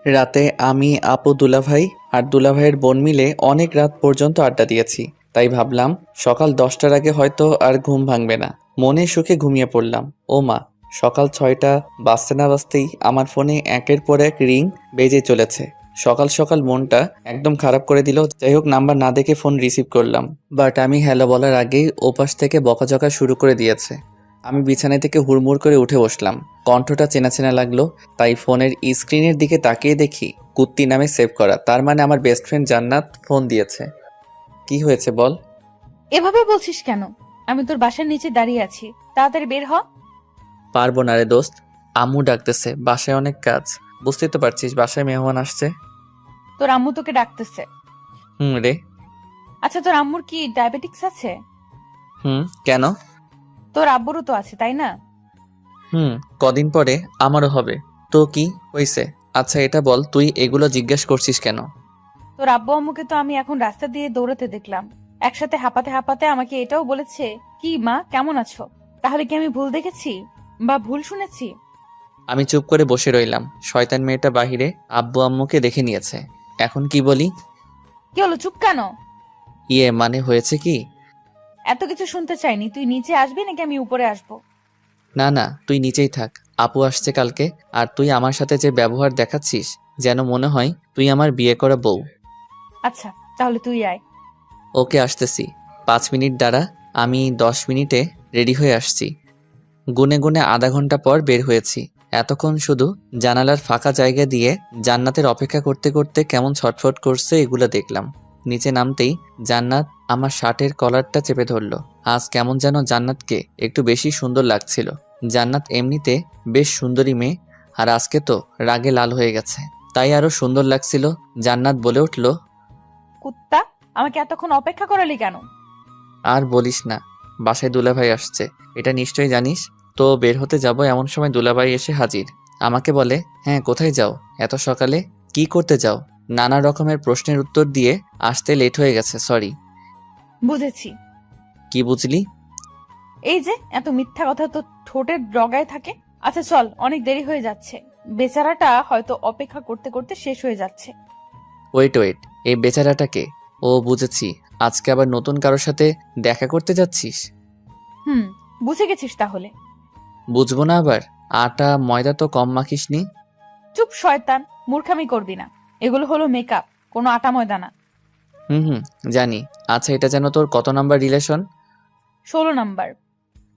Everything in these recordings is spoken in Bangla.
রাতে আমি, আপু, দুলাভাই আর দুলাভাইয়ের বোন মিলে অনেক রাত পর্যন্ত আড্ডা দিয়েছি। তাই ভাবলাম সকাল 10টার আগে হয়তো আর ঘুম ভাঙবে না। মনে সুখে ঘুমিয়ে পড়লাম। ও মা, সকাল 6টা বাজতে না বাজতেই আমার ফোনে একের পর এক রিং বেজে চলেছে। সকাল সকাল মনটা একদম খারাপ করে দিল। যাই হোক, নাম্বার না দেখে ফোন রিসিভ করলাম। বাট আমি হ্যালো বলার আগেই ওপাশ থেকে বকাঝকা শুরু করে দিয়েছে। আমি বিছানায় থেকে হুড়মুড় করে উঠে বসলাম। কণ্ঠটা চেনা চেনা লাগলো, তাই ফোনের স্ক্রিনের দিকে তাকিয়ে দেখি কুত্তি নামে সেভ করা। তার মানে আমার বেস্ট ফ্রেন্ড জান্নাত ফোন দিয়েছে। কি হয়েছে বল? এভাবে বলছিস কেন? আমি তোর বাসার নিচে দাঁড়িয়ে আছি, তাড়াতাড়ি বের হ। পারবো না রে দোস্ত, আম্মু ডাকতেছে, বাসায় অনেক কাজ। বুঝতেই তো পারছিস, বাসায় মেহমান আসছে। তোর আম্মু তোকে ডাকতেছে। রে। আচ্ছা, তোর আম্মুর কি ডায়াবেটিক্স আছে? কেন? তোর আব্বুরও তো আছে, তাই না? কদিন পরে আমারও হবে। তো কি হইছে? আচ্ছা এটা বল, তুই এগুলো জিজ্ঞেস করছিস কেন? তোর আব্বু আম্মুকে তো আমি এখন রাস্তা দিয়ে দৌড়াতে দেখলাম, একসাথে হাঁপাতে হাঁপাতে আমাকে এটাও বলেছে, কি মা কেমন আছো? তাহলে কি আমি ভুল দেখেছি বা ভুল শুনেছি? আমি চুপ করে বসে রইলাম। শয়তান মেয়েটা বাহিরে আব্বু আম্মুকে দেখে নিয়েছে। এখন কি বলি? কি হলো, চুপ কেন? মানে হয়েছে কি? এত কিছু শুনতে চাইনি, তুই নিচে আসবি নাকি আমি উপরে আসবো? না না, তুই নিচেই থাক। আপু আসছে কালকে। আর তুই আমার সাথে যে ব্যবহার দেখাচ্ছিস, যেন মনে হয় তুই আমার বিয়ে করা বউ। আচ্ছা, তাহলে তুই আয়। ওকে, আসতেছি। 5 মিনিট দাঁড়া, আমি 10 মিনিটে রেডি হয়ে আসছি। গুনে গুনে আধা ঘন্টা পর বের হয়েছি। এতক্ষণ শুধু জানালার ফাঁকা জায়গা দিয়ে জান্নাতের অপেক্ষা করতে করতে কেমন ছটফট করছে এগুলো দেখলাম। নিচে নামতেই জান্নাত আমার শার্টের কলারটা চেপে ধরলো। আজ কেমন যেন জান্নাতকে একটু বেশি সুন্দর লাগছিল। জান্নাত এমনিতে বেশ সুন্দরী মেয়ে, আর আজকে তো রাগে লাল হয়ে গেছে, তাই আরো সুন্দর লাগছিল। জান্নাত বলে উঠল, কুত্তা, আমাকে এতক্ষণ অপেক্ষা করালি কেন? আর বলিস না, বাসায় দুলাভাই আসছে, এটা নিশ্চয়ই জানিস। তো বের হতে যাব, এমন সময় দুলাভাই এসে হাজির। আমাকে বলে, হ্যাঁ কোথায় যাও এত সকালে? কি করতে যাও? নানা রকমের প্রশ্নের উত্তর দিয়ে আসতে লেট হয়ে গেছে, সরি। বুঝেছি। কি বুঝলি? এই যে এত মিথ্যা কথা তো ঠোঁটের ডগায় থাকে। আচ্ছা চল, অনেক দেরি হয়ে যাচ্ছে। বেচারাটা হয়তো অপেক্ষা করতে করতে শেষ হয়ে যাচ্ছে। ওয়েট ওয়েট, এই বেচারাটাকে? ও বুঝেছি, আজকে আবার নতুন কারোর সাথে দেখা করতে যাচ্ছিস? হুম, বুঝে গেছিস তাহলে। বুঝবো না আবার? আটা ময়দা তো কম মাখিসনি। চুপ শয়তান, মূর্খামি করবি না। এগুলো হলো মেকআপ, কোনো আটা ময়দা না। হুম, জানি। আচ্ছা এটা যেন তোর কত নাম্বার রিলেশন? 16 নাম্বার।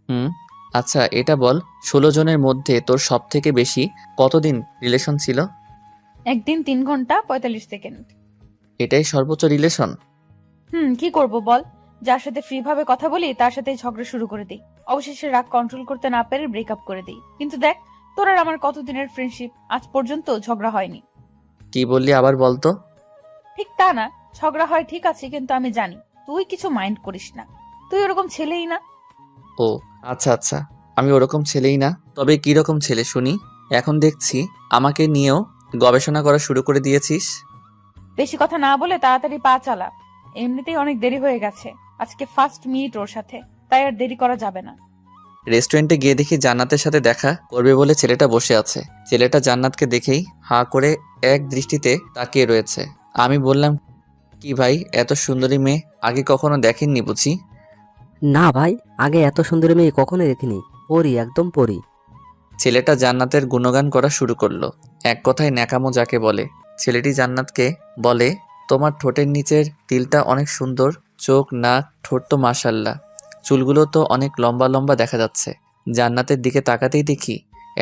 হুম। আচ্ছা এটা বল, 16 জনের মধ্যে তোর সব থেকে বেশি কতদিন রিলেশন ছিল? একদিন 3 ঘন্টা 45 সেকেন্ড। এটাই সর্বোচ্চ রিলেশন? কি করব বল? যার সাথে ফ্রি ভাবে কথা বলি তার সাথে ঝগড়া শুরু করে দিই। অবশেষে রাগ কন্ট্রোল করতে না পেরে ব্রেকআপ করে দিই। কিন্তু দেখ, তোর আর আমার কতদিনের ফ্রেন্ডশিপ, আজ পর্যন্ত ঝগড়া হয়নি। কি বললি আবার বলতো? ঠিক তা না, ঝগড়া হয় ঠিক আছে, কিন্তু আমি জানি তুই কিছু মাইন্ড করিস না। তুই ওরকম ছেলেই না। ও আচ্ছা আচ্ছা, আমি ওরকম ছেলেই না, তবে কি রকম ছেলে শুনি? এখন দেখছি আমাকে নিয়েও গবেষণা করা শুরু করে দিয়েছিস। বেশি কথা না বলে তাড়াতাড়ি পা চালা। এমনিতেই অনেক দেরি হয়ে গেছে, আজকে ফার্স্ট মিট ওর সাথে, তাই আর দেরি করা যাবে না। রেস্টুরেন্টে গিয়ে দেখি জান্নাতের সাথে দেখা করবে বলে ছেলেটা বসে আছে। ছেলেটা জান্নাতকে দেখেই হাঁ করে এক দৃষ্টিতে তাকিয়ে রয়েছে। আমি বললাম, কি ভাই, এত সুন্দরী মেয়ে আগে কখনো দেখেননি বুঝি? না ভাই, আগে এত সুন্দরী মেয়ে কখনো দেখিনি। পরি, একদম পরি। ছেলেটা জান্নাতের গুণগান করা শুরু করলো। এক কথায় ন্যাকামো যাকে বলে। ছেলেটি জান্নাতকে বলে, তোমার ঠোঁটের নিচের তিলটা অনেক সুন্দর, চোখ নাক ঠোঁট তো মাশাল্লাহ, চুলগুলো তো অনেক লম্বা লম্বা দেখা যাচ্ছে। জান্নাতের দিকে তাকাতেই দেখি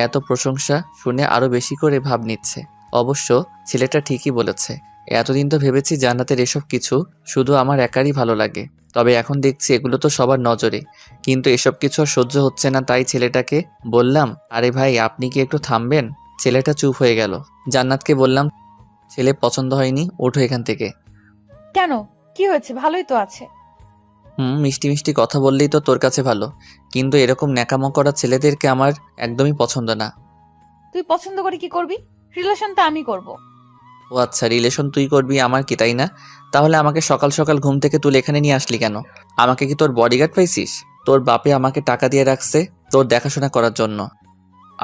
এত প্রশংসা শুনে আরো বেশি করে ভাব নিচ্ছে। অবশ্য ছেলেটা ঠিকই বলেছে। এতদিন তো ভেবেছি জান্নাতের এসব কিছু শুধু আমার একারই ভালো লাগে, তবে এখন দেখছি এগুলো তো সবার নজরে। কিন্তু এসব কিছু আর সহ্য হচ্ছে না, তাই ছেলেটাকে বললাম, আরে ভাই আপনি কি একটু থামবেন? ছেলেটা চুপ হয়ে গেল। জান্নাতকে বললাম, ছেলে পছন্দ হয়নি, ওঠো এখান থেকে। কেন, কি হয়েছে? ভালোই তো আছে। মিষ্টি মিষ্টি কথা বললেই তো তোর কাছে ভালো, কিন্তু এরকম ন্যাকামো করা ছেলেদেরকে আমার একদমই পছন্দ না। তুই পছন্দ করে কি করবি? রিলেশনটা আমি করব। ও আচ্ছা, রিলেশন তুই করবি, আমার কি তাই না? তাহলে আমাকে সকাল সকাল ঘুম থেকে তুলে এখানে নিয়ে আসলি কেন? আমাকে কি তোর বডিগার্ড পাইছিস? তোর বাপে আমাকে টাকা দিয়ে রাখছে তোর দেখাশোনা করার জন্য।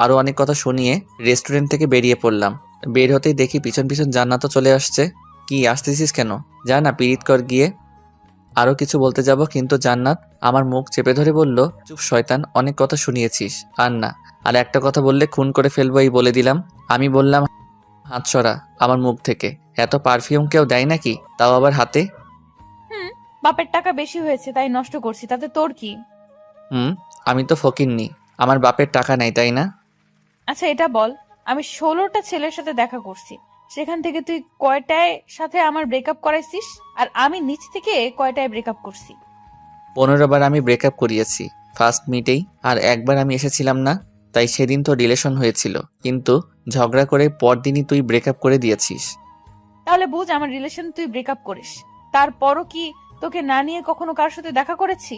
আরও অনেক কথা শুনিয়ে রেস্টুরেন্ট থেকে বেরিয়ে পড়লাম। বের হতেই দেখি পিছন পিছন জান্নাতও চলে আসছে। কি আসতেছিস কেন? যা না পিরিত কর গিয়ে। আরও কিছু বলতে যাব কিন্তু জান্নাত আমার মুখ চেপে ধরে বলল, চুপ শয়তান, অনেক কথা শুনিয়েছিস, আর না, আর একটা কথা বললে খুন করে ফেলবো এই বলে দিলাম। আমি বললাম, হাত সরা আমার মুখ থেকে। এত পারফিউম কেউ দেয় নাকি, তাও আবার হাতে? হুম, বাপের টাকা বেশি হয়েছে তাই নষ্ট করছি, তাতে তোর কি? হুম, আমি তো ফকিন্নি, আমার বাপের টাকা নাই তাই না? আচ্ছা এটা বল, আমি 16টা ছেলের সাথে দেখা করছি, সেখান থেকে তুই কয়টায় সাথে আমার ব্রেকআপ করাইছিস? আর আমি নিচ থেকে কয়টায় ব্রেকআপ করছি? 15 বার আমি ব্রেকআপ করিয়েছি ফার্স্ট মিটেই, আর একবার আমি এসেছিলাম না, তাই সেদিন তো রিলেশন হয়েছিল, কিন্তু ঝগড়া করে পরদিনই তুই ব্রেকআপ করে দিয়েছিস। তাহলে বুঝ আমার রিলেশন তুই ব্রেকআপ করিস, তারপরও কি তোকে না নিয়ে কখনো কারোর সাথে দেখা করেছি?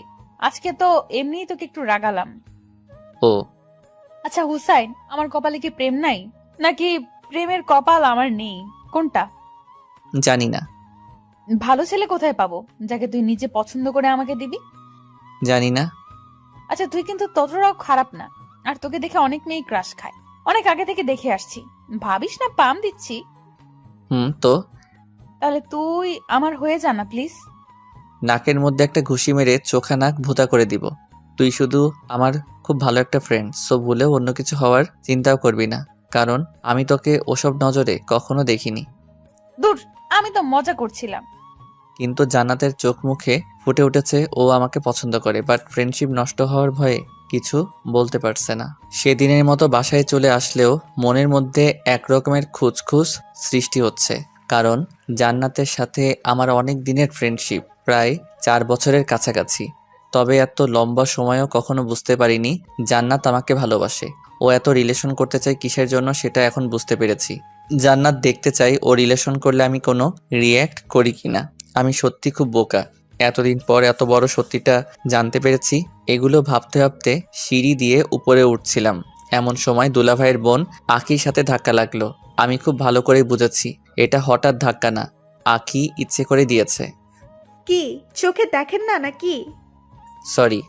আজকে তো এমনিই তোকে একটু রাগালাম। ও, আচ্ছা হুসাইন, আমার কপালে কি প্রেম নাই, নাকি প্রেমের কপাল আমার নেই, কোনটা? জানি না। ভালো ছেলে কোথায় পাবো যাকে তুই নিজে পছন্দ করে আমাকে দিবি? জানি না। আচ্ছা তুই কিন্তু ততটাও খারাপ না, আর তোকে দেখে অনেক মেয়ে ক্রাশ খায়, অনেক আগে থেকে দেখে আসছি, ভাবিস না পাম দিচ্ছি। তো তাহলে তুই আমার হয়ে যা না প্লিজ। নাকের মধ্যে একটা ঘুষি মেরে চোখা নাক ভুতা করে দিব। তুই শুধু আমার খুব ভালো একটা ফ্রেন্ড, সো ভুলেও অন্য কিছু হওয়ার চিন্তাও করবি না, কারণ আমি তোকে ওসব নজরে কখনো দেখিনি। দূর, আমি তো মজা করছিলাম। কিন্তু জান্নাতের চোখ মুখে ফুটে উঠেছে ও আমাকে পছন্দ করে, বাট ফ্রেন্ডশিপ নষ্ট হওয়ার ভয়ে কিছু বলতে পারছে না। সেদিনের মতো বাসায় চলে আসলেও মনের মধ্যে একরকমের খুঁতখুঁত সৃষ্টি হচ্ছে, কারণ জান্নাতের সাথে আমার অনেক দিনের ফ্রেন্ডশিপ, প্রায় 4 বছরের কাছাকাছি। তবে এত লম্বা সময়ও কখনো বুঝতে পারিনি জান্নাত আমাকে ভালোবাসে। ও এত রিলেশন করতে চাই কিসের জন্য সেটা এখন বুঝতে পেরেছি। জান্নাত দেখতে চাই ও রিলেশন করলে আমি কোনো রিয়্যাক্ট করি কিনা। আমি সত্যি খুব বোকা, এতদিন পর এত বড় সত্যিটা জানতে পেরেছি। এগুলো ভাবতে ভাবতে সিঁড়ি দিয়ে উপরে উঠছিলাম, এমন সময় দুলাভাইয়ের বোন আখির সাথে ধাক্কা লাগলো। আমি খুব ভালো করে বুঝেছি এটা হঠাৎ ধাক্কা না, আখি ইচ্ছে করে দিয়েছে। কি চোখে দেখেন না নাকি? সরি।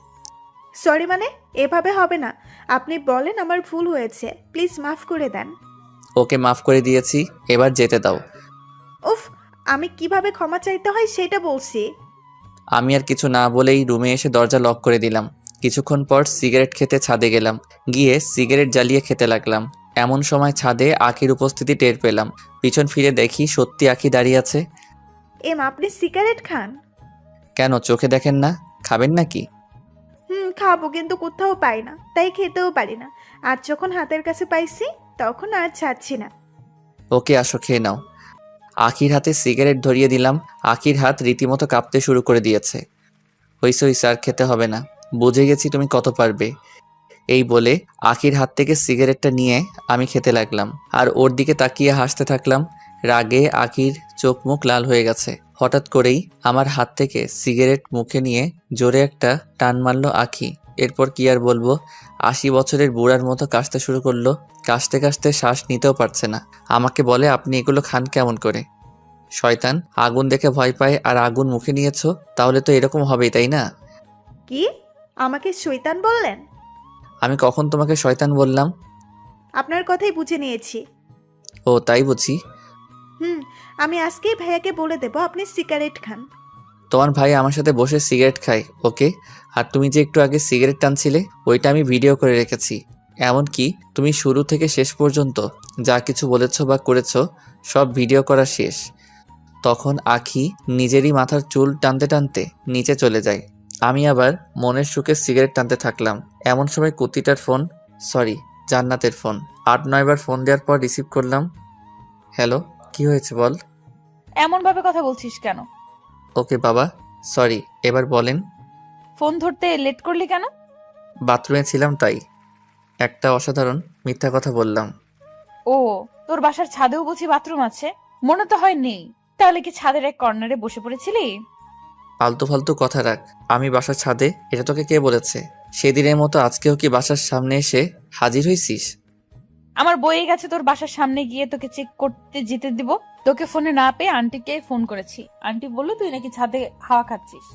সরি মানে? এভাবে হবে না। আপনি বলেন আমার ভুল হয়েছে, প্লিজ মাফ করে দেন। ওকে মাফ করে দিয়েছি, এবার যেতে দাও। উফ, আমি কিভাবে ক্ষমা চাইতে হয় সেটা বলছি। আমি আর কিছু না বলেই রুমে এসে দরজা লক করে দিলাম। কিছুক্ষণ পর সিগারেট খেতে ছাদে গেলাম, গিয়ে সিগারেট জ্বালিয়ে খেতে লাগলাম। এমন সময় ছাদে আখির উপস্থিতি টের পেলাম। পিছন ফিরে দেখি সত্যি আখি দাঁড়িয়ে আছে। আপনি সিগারেট খান? কেন, চোখে দেখেন না? খাবেন নাকি? খাবো, কিন্তু কোথাও পাই না, তাই খেতেও পারি না। আর যখন হাতের কাছে পাইছি তখন আর ছাড়ছি না। ওকে আসো, খেয়ে নাও। আখির হাতে সিগারেট ধরিয়ে দিলাম। আখির হাত রীতিমতো কাঁপতে শুরু করে দিয়েছে। হইছে হইছে, আর খেতে হবে না, বুঝে গেছি তুমি কত পারবে। এই বলে আখির হাত থেকে সিগারেটটা নিয়ে আমি খেতে লাগলাম, আর ওর দিকে তাকিয়ে হাসতে থাকলাম। রাগে আখির চোখ মুখ লাল হয়ে গেছে। হঠাৎ করেই আমার হাত থেকে সিগারেট মুখে নিয়ে জোরে একটা টান মারলো আখি। এরপর কি আর বলবো, 80 বছরের বুড়ার মতো কাশতে শুরু করলো। কাশতে কাশতে শ্বাস নিতেও পারছে না। আমাকে বলে, আপনি এগুলো খান কেমন করে? শয়তান, আগুন দেখে ভয় পায় আর আগুন মুখে নিয়েছো, তাহলে তো এরকম হবেই তাই না? কি? আমাকে শয়তান বললেন? আমি কখন তোমাকে শয়তান বললাম? আপনার কথাই বুঝে নিয়েছি। ও তাই বুঝি। আমি আজকেই ভাইয়াকে বলে দেব আপনি সিগারেট খান। তোমার ভাই আমার সাথে বসে সিগারেট খায়, ওকে? আর তুমি যে একটু আগে সিগারেট টানছিলে, ওইটা আমি ভিডিও করে রেখেছি। এমনকি তুমি শুরু থেকে শেষ পর্যন্ত যা কিছু বলেছো বা করেছো সব ভিডিও করা শেষ। তখন আখি নিজেরই মাথার চুল টানতে টানতে নিচে চলে যায়। আমি আবার মনের সুখে সিগারেট টানতে থাকলাম। এমন সময় কুতিটার ফোন, সরি জান্নাতের ফোন। 8-9 বার ফোন দেওয়ার পর রিসিভ করলাম। হ্যালো, কি হয়েছে বল? এমন ভাবে কথা বলছিস কেন? ওকে বাবা, সরি, এবার বলেন। ফোন ধরতে লেট করলি কেন? বাথরুমে ছিলাম তাই। একটা অসাধারণ মিথ্যা কথা বললাম। ও, তোর বাসার ছাদেও বুঝি বাথরুম আছে? মনে তো হয় নেই। তাহলে কি ছাদের এক কর্নারে বসে পড়েছিলি? ফালতু ফালতু কথা রাখ। আমি বাসার ছাদে, এটা তোকে কে বলেছে? সেদিনের মতো আজকেও কি বাসার সামনে এসে হাজির হইছিস? আমার বইয়ে গেছে তোর বাসার সামনে গিয়ে তোকে চেক করতে যেতে দিব। তোকে ফোনে না পেয়ে আন্টিকে ফোন করেছি, আন্টি বললো তুই নাকি ছাদে হাওয়া খাচ্ছিস।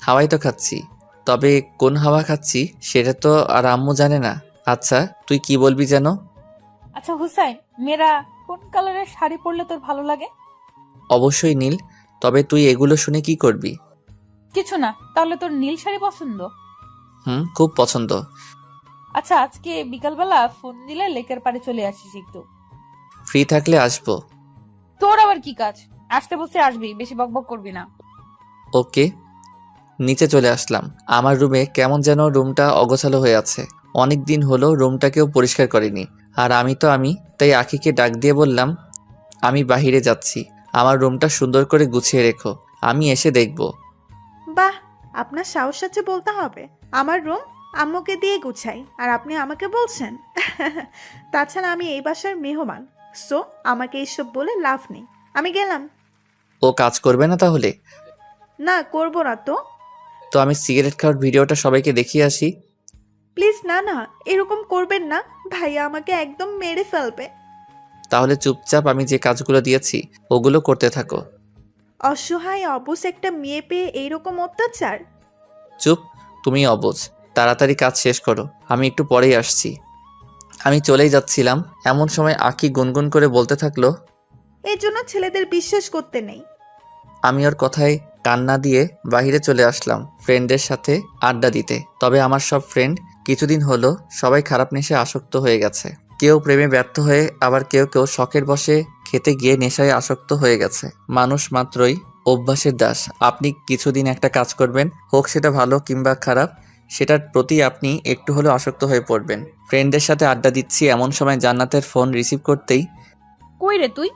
হাওয়াই তো খাচ্ছি, তবে কোন হাওয়া খাচ্ছি সেটা তো আর আম্মু জানে না। আচ্ছা তুই কি বলবি যেন? আচ্ছা হুসাইন, মেয়েরা কোন কালারের শাড়ি পরলে তোর ভালো লাগে? অবশ্যই নীল। তবে তুই এগুলো শুনে কি করবি? কিছু না, তাহলে তোর নীল শাড়ি পছন্দ। খুব পছন্দ। আচ্ছা, আজকে বিকালবেলা ফোন দিলে লেকের পাড়ে চলে আসিস একটু। ফ্রি থাকলে আসবো। তোর আবার কি কাজ? আসতে বসে আসবি, বেশি বকবক করবি না। ওকে। নিচে চলে আসলাম। আমার রুমে কেমন যেন রুমটা অগোছালো হয়ে আছে। অনেক দিন হলো রুমটাকেও পরিষ্কার করিনি। আর আমি তাই আখিকে ডাক দিয়ে বললাম, আমি বাহিরে যাচ্ছি, আমার রুমটা সুন্দর করে গুছিয়ে রেখো, আমি এসে দেখব। বাহ, আপনার সাহস আছে বলতে হবে। আমার রুম আম্মুকে দিয়ে গুছাই আর আপনি আমাকে বলছেন? তাছাড়া আমি এই বাসার মেহমান, সো আমাকে এইসব বলে লাভ নেই। আমি গেলাম। ও কাজ করবে না তাহলে? না, করব না তো। তো আমি সিগারেট খাওয়ার ভিডিওটা সবাইকে দেখিয়ে আসি। প্লিজ না না, এরকম করবেন না। ভাইয়া আমাকে একদম মেরে ফেলবে। তাহলে চুপচাপ আমি যে কাজগুলো দিয়েছি ওগুলো করতে থাকো। অসহায় অবশ একটা মেয়ে পেয়ে এইরকম অত্যাচার। চুপ, তুমি অবুঝ। তাড়াতাড়ি কাজ শেষ করো, আমি একটু পরেই আসছি। আমি চলেই যাচ্ছিলাম, এমন সময় আঁকি গুনগুন করে বলতে থাকলো। এই জন্য ছেলেদের বিশ্বাস করতে নেই। আমি ওর কথায় কান না দিয়ে বাইরে চলে আসলাম ফ্রেন্ডের সাথে আড্ডা দিতে। তবে আমার সব ফ্রেন্ড কিছুদিন হলো সবাই খারাপ নেশায় আসক্ত হয়ে গেছে। কেউ প্রেমে ব্যর্থ হয়ে, আবার কেউ কেউ শখের বশে খেতে গিয়ে নেশায় আসক্ত হয়ে গেছে। মানুষ মাত্রই অভ্যাসের দাস। আপনি কিছুদিন একটা কাজ করবেন, হোক সেটা ভালো কিংবা খারাপ, সেটার প্রতি আপনি একটু হলেও আসক্ত হয়ে পড়বেন। ফ্রেন্ডের সাথে আড্ডা দিচ্ছি, এমন সময় জান্নাতের ফোন রিসিভ করতেই, কই রে তুই?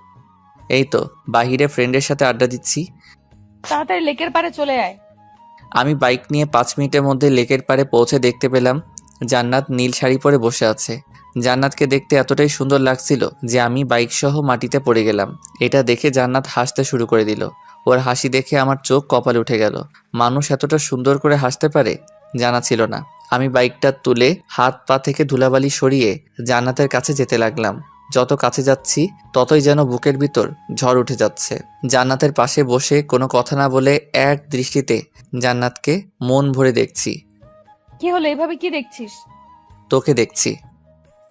এই তো বাহিরে ফ্রেন্ডের সাথে আড্ডা দিচ্ছি। তাড়াতাড়ি লেকের পাড়ে চলে আয়। আমি বাইক নিয়ে 5 মিনিটের মধ্যে লেকের পাড়ে পৌঁছে দেখতে পেলাম জান্নাত নীল শাড়ি পরে বসে আছে। জান্নাতকে দেখতে এতটাই সুন্দর লাগছিল যে আমি বাইক সহ মাটিতে পড়ে গেলাম। এটা দেখে জান্নাত হাসতে শুরু করে দিল। ওর হাসি দেখে আমার চোখ কপালে উঠে গেল। মানুষ এতটা সুন্দর করে হাসতে পারে জানা ছিল না। আমি বাইকটা তুলে হাত পা থেকে ধুলাবালি সরিয়ে জান্নাতের কাছে যেতে লাগলাম। যত কাছে যাচ্ছি ততই যেন বুকের ভিতর ঝড় উঠে যাচ্ছে। জান্নাতের পাশে বসে কোনো কথা না বলে এক দৃষ্টিতে জান্নাতকে মন ভরে দেখছি। কি হলো, এভাবে কি দেখছিস? তোকে দেখছি।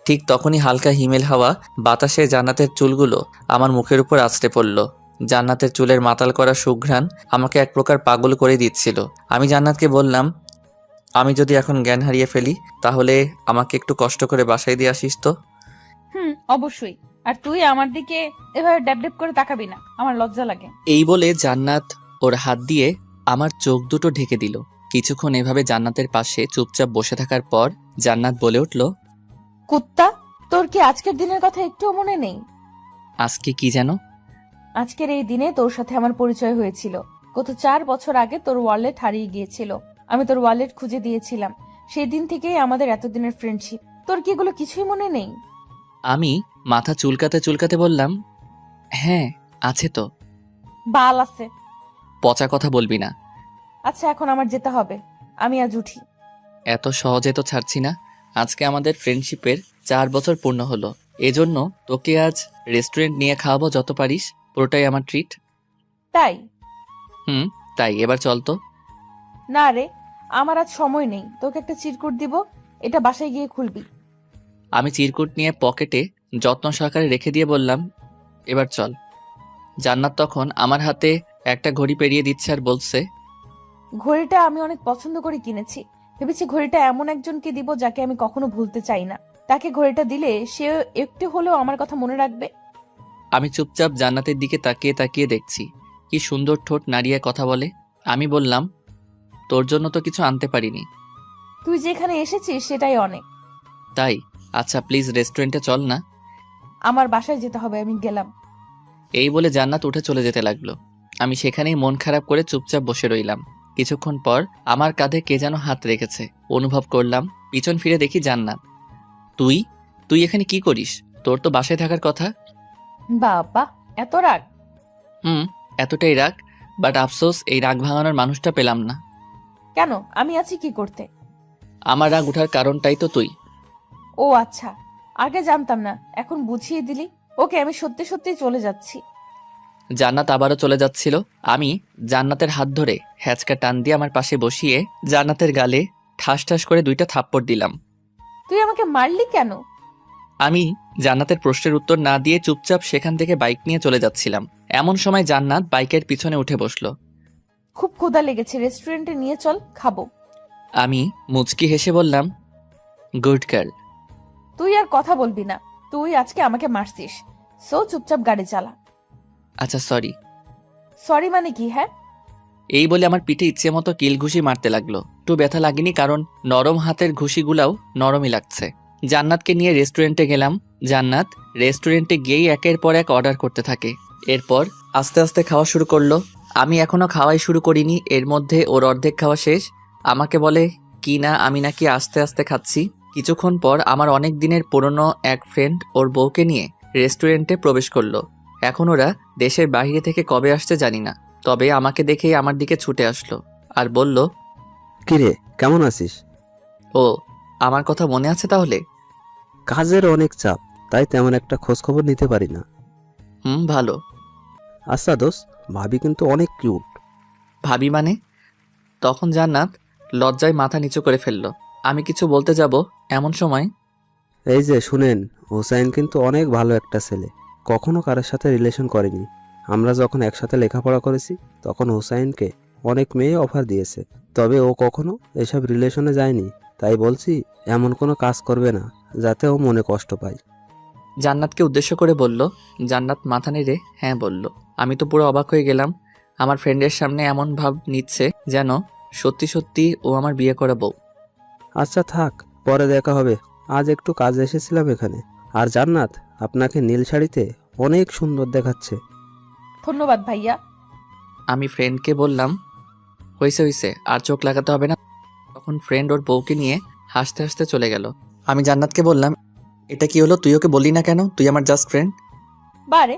ঠিক তখনই হালকা হিমেল হাওয়া বাতাসে জান্নাতের চুলগুলো আমার মুখের উপর আছড়ে পড়ল। জান্নাতের চুলের মাতাল করা সুঘ্রাণ আমাকে এক প্রকার পাগল করে দিচ্ছিল। আমি জান্নাতকে বললাম, আমি যদি এখন জ্ঞান হারিয়ে ফেলি তাহলে আমাকে একটু কষ্ট করে বাসায় দিয়ে আসিস তো। অবশ্যই। আর তুই আমার দিকে এভাবে ড্যাব ড্যাব করে তাকাবি না, আমার লজ্জা লাগে। এই বলে জান্নাত ওর হাত দিয়ে আমার চোখ দুটো ঢেকে দিল। কিছুক্ষণ এভাবে জান্নাতের পাশে চুপচাপ বসে থাকার পর জান্নাত বলে উঠল, কুত্তা, তোর কি আজকের দিনের কথা একটুও মনে নেই? আজকে কি যেন? আজকের এই দিনে তোর সাথে আমার পরিচয় হয়েছিল। গত 4 বছর আগে তোর ওয়ালেট হারিয়ে গিয়েছিল, আমি তোর ওয়ালেট খুঁজে দিয়েছিলাম। সেই দিন থেকেই আমাদের এতদিনের ফ্রেন্ডশিপ। তোর কি এগুলো কিছুই মনে নেই? আমি মাথা চুলকাতে চুলকাতে বললাম, হ্যাঁ আছে তো। বাল আছে। পচা কথা বলবি না। আচ্ছা, এখন আমার যেতে হবে, আমি আজ উঠি। এত সহজে তো ছাড়ছি না। আজকে আমাদের ফ্রেন্ডশিপের 4 বছর পূর্ণ হলো। এজন্য তোকে আজ রেস্টুরেন্ট নিয়ে খাওয়াবো, যত পারিস, পুরোটাই আমার ট্রিট। তাই? তাই এবার চল তো। না রে, আমার আজ সময় নেই। তোকে একটা চিরকুট দিব, এটা বাসায় গিয়ে খুলবি। আমি চিরকুট নিয়ে পকেটে যত্ন সহকারে রেখে দিয়ে বললাম, এবার চল। জান্নাত তখন আমার হাতে একটা ঘড়ি পেরিয়ে দিচ্ছে আর বলছে, ঘড়িটা আমি অনেক পছন্দ করে কিনেছি। ভেবেছি ঘড়িটা এমন একজনকে দিব যাকে আমি কখনো ভুলতে চাই না। তাকে ঘড়িটা দিলে সে একটু হলেও আমার কথা মনে রাখবে। আমি চুপচাপ জান্নাতের দিকে তাকিয়ে তাকিয়ে দেখছি কি সুন্দর ঠোঁট নাড়িয়ে কথা বলে। আমি বললাম, তোর জন্য তো কিছু আনতে পারিনি। তুই যেখানে এসেছিস সেটাই অনেক। তাই? আচ্ছা প্লিজ রেস্টুরেন্টে চল না। আমার বাসায় যেতে হবে, আমি গেলাম। এই বলে জান্নাত উঠে চলে যেতে লাগলো। আমি সেখানেই মন খারাপ করে চুপচাপ বসে রইলাম। কিছুক্ষণ পর আমার কাঁধে কে যেন হাত রেখেছে অনুভব করলাম। পিছন ফিরে দেখি জান্নাত। তুই তুই এখানে কি করিস? তোর তো বাসায় থাকার কথা। বাবা, এত রাগ? এতটাই রাগ, বাট আফসোস এই রাগ ভাঙানোর মানুষটা পেলাম না। কেন, আমি আছি কি করতে? আমার রাগ উঠার কারণটাই তো তুই। ও আচ্ছা, আগে জানতাম না, এখন বুঝিয়ে দিলি। ওকে, আমি সত্যি সত্যি চলে যাচ্ছি। জান্নাত আবারও চলে যাচ্ছিল। আমি জান্নাতের হাত ধরে হ্যাচকা টান দিয়ে আমার পাশে বসিয়ে জান্নাতের গালে ঠাস ঠাস করে 2টা থাপ্পড় দিলাম। তুই আমাকে মারলি কেন? আমি জান্নাতের প্রশ্নের উত্তর না দিয়ে চুপচাপ সেখান থেকে বাইক নিয়ে চলে যাচ্ছিলাম। এমন সময় জান্নাত বাইকের পিছনে উঠে বসলো। খুব ক্ষুধা লেগেছে, রেস্টুরেন্টে নিয়ে চল, খাবো। আমি মুচকি হেসে বললাম, গুড গার্ল। তুই আর কথা বলবি না, তুই আজকে আমাকে মারছিস, সো চুপচাপ গাড়ি চালা। আচ্ছা সরি। সরি মানে কি? হ্যাঁ, এই বলে আমার পিঠে ইচ্ছে মতো কিল ঘুষি মারতে লাগলো। একটু ব্যথা লাগেনি, কারণ নরম হাতের ঘুষিগুলাও নরমই লাগছে। জান্নাতকে নিয়ে রেস্টুরেন্টে গেলাম। জান্নাত রেস্টুরেন্টে গিয়েই একের পর এক অর্ডার করতে থাকে। এরপর আস্তে আস্তে খাওয়া শুরু করলো। আমি এখনো খাওয়াই শুরু করিনি, এর মধ্যে ওর অর্ধেক খাওয়া শেষ। আমাকে বলে কি না আমি নাকি আস্তে আস্তে খাচ্ছি। কিছুক্ষণ পর আমার অনেক দিনের পুরনো এক ফ্রেন্ড ওর বউকে নিয়ে রেস্টুরেন্টে প্রবেশ করলো। এখন ওরা দেশের বাইরে থেকে কবে আসছে জানি না, তবে আমাকে দেখেই আমার দিকে ছুটে আসলো আর বলল, কিরে, কেমন আছিস? ও আমার কথা মনে আছে তাহলে? কাজের অনেক চাপ, তাই তেমন একটা খোঁজ খবর নিতে পারি না। ভালো। আচ্ছা দোস্ত, ভাবি কিন্তু অনেক কিউট। ভাবি মানে? তখন জান্নাত লজ্জায় মাথা নিচু করে ফেললো। আমি কিছু বলতে যাব এমন সময়, এই যে শুনেন, হুসাইন কিন্তু অনেক ভালো একটা ছেলে, কখনো কারোর সাথে রিলেশন করেনি। আমরা যখন একসাথে লেখাপড়া করেছি তখন হুসাইনকে অনেক মেয়ে অফার দিয়েছে, তবে ও কখনো এসব রিলেশনে যায়নি। তাই বলছি, এমন কোনো কাজ করবে না যাতে ও মনে কষ্ট পায়। জান্নাতকে উদ্দেশ্য করে বলল। জান্নাত মাথা নেড়ে হ্যাঁ বলল। আমি তো পুরো অবাক হয়ে গেলাম। আমার ফ্রেন্ডের সামনে এমন ভাব নিচ্ছে যেন সত্যি সত্যি ও আমার বিয়ে করা বউ। আচ্ছা থাক, পরে দেখা হবে, আজ একটু কাজে এসেছিলাম এখানে। আর জান্নাত, আপনাকে নীল শাড়িতে অনেক সুন্দর দেখাচ্ছে। ধন্যবাদ ভাইয়া। আমি ফ্রেন্ডকে বললাম, হয়েছে হয়েছে, আর চোখ লাগাতে হবে না। তখন ফ্রেন্ড ওর বউকে নিয়ে হাসতে হাসতে চলে গেল। আমি জান্নাতকে বললাম, এটা কি হলো? তুই ওকে বললি না কেন তুই আমার জাস্ট ফ্রেন্ড? বারে,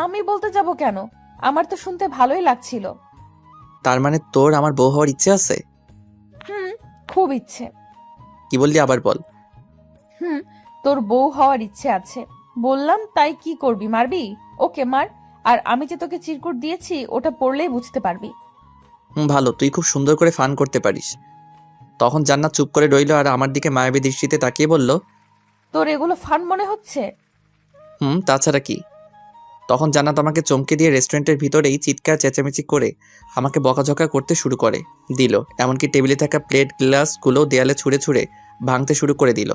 আমি বলতে যাব কেন? আমার তো শুনতে ভালোই লাগছিল। তার মানে তোর আমার বউ হওয়ার ইচ্ছে আছে? হুম, খুব ইচ্ছে। কি বললি আবার বল। হুম, তোর বউ হওয়ার ইচ্ছে আছে বললাম, তাই কি করবি, মারবি? ওকে মার। আর আমি যে তোকে চিরকুট দিয়েছি ওটা পড়লেই বুঝতে পারবি। ভালো, তুই খুব সুন্দর করে ফান করতে পারিস। তখন জান্নাত চুপ করে রইল আর আমার দিকে মায়াবী দৃষ্টিতে তাকিয়ে বলল, তোর এগুলো ফান মনে হচ্ছে? তাছাড়া কি। তখন জান্নাত আমাকে চমকে দিয়ে রেস্টুরেন্টের ভিতরেই চিৎকার চেঁচামেচি করে আমাকে বকাঝকা করতে শুরু করে দিল। এমনকি টেবিলে থাকা প্লেট গ্লাসগুলো দেয়ালে ছুঁড়ে ছুঁড়ে ভাঙতে শুরু করে দিল।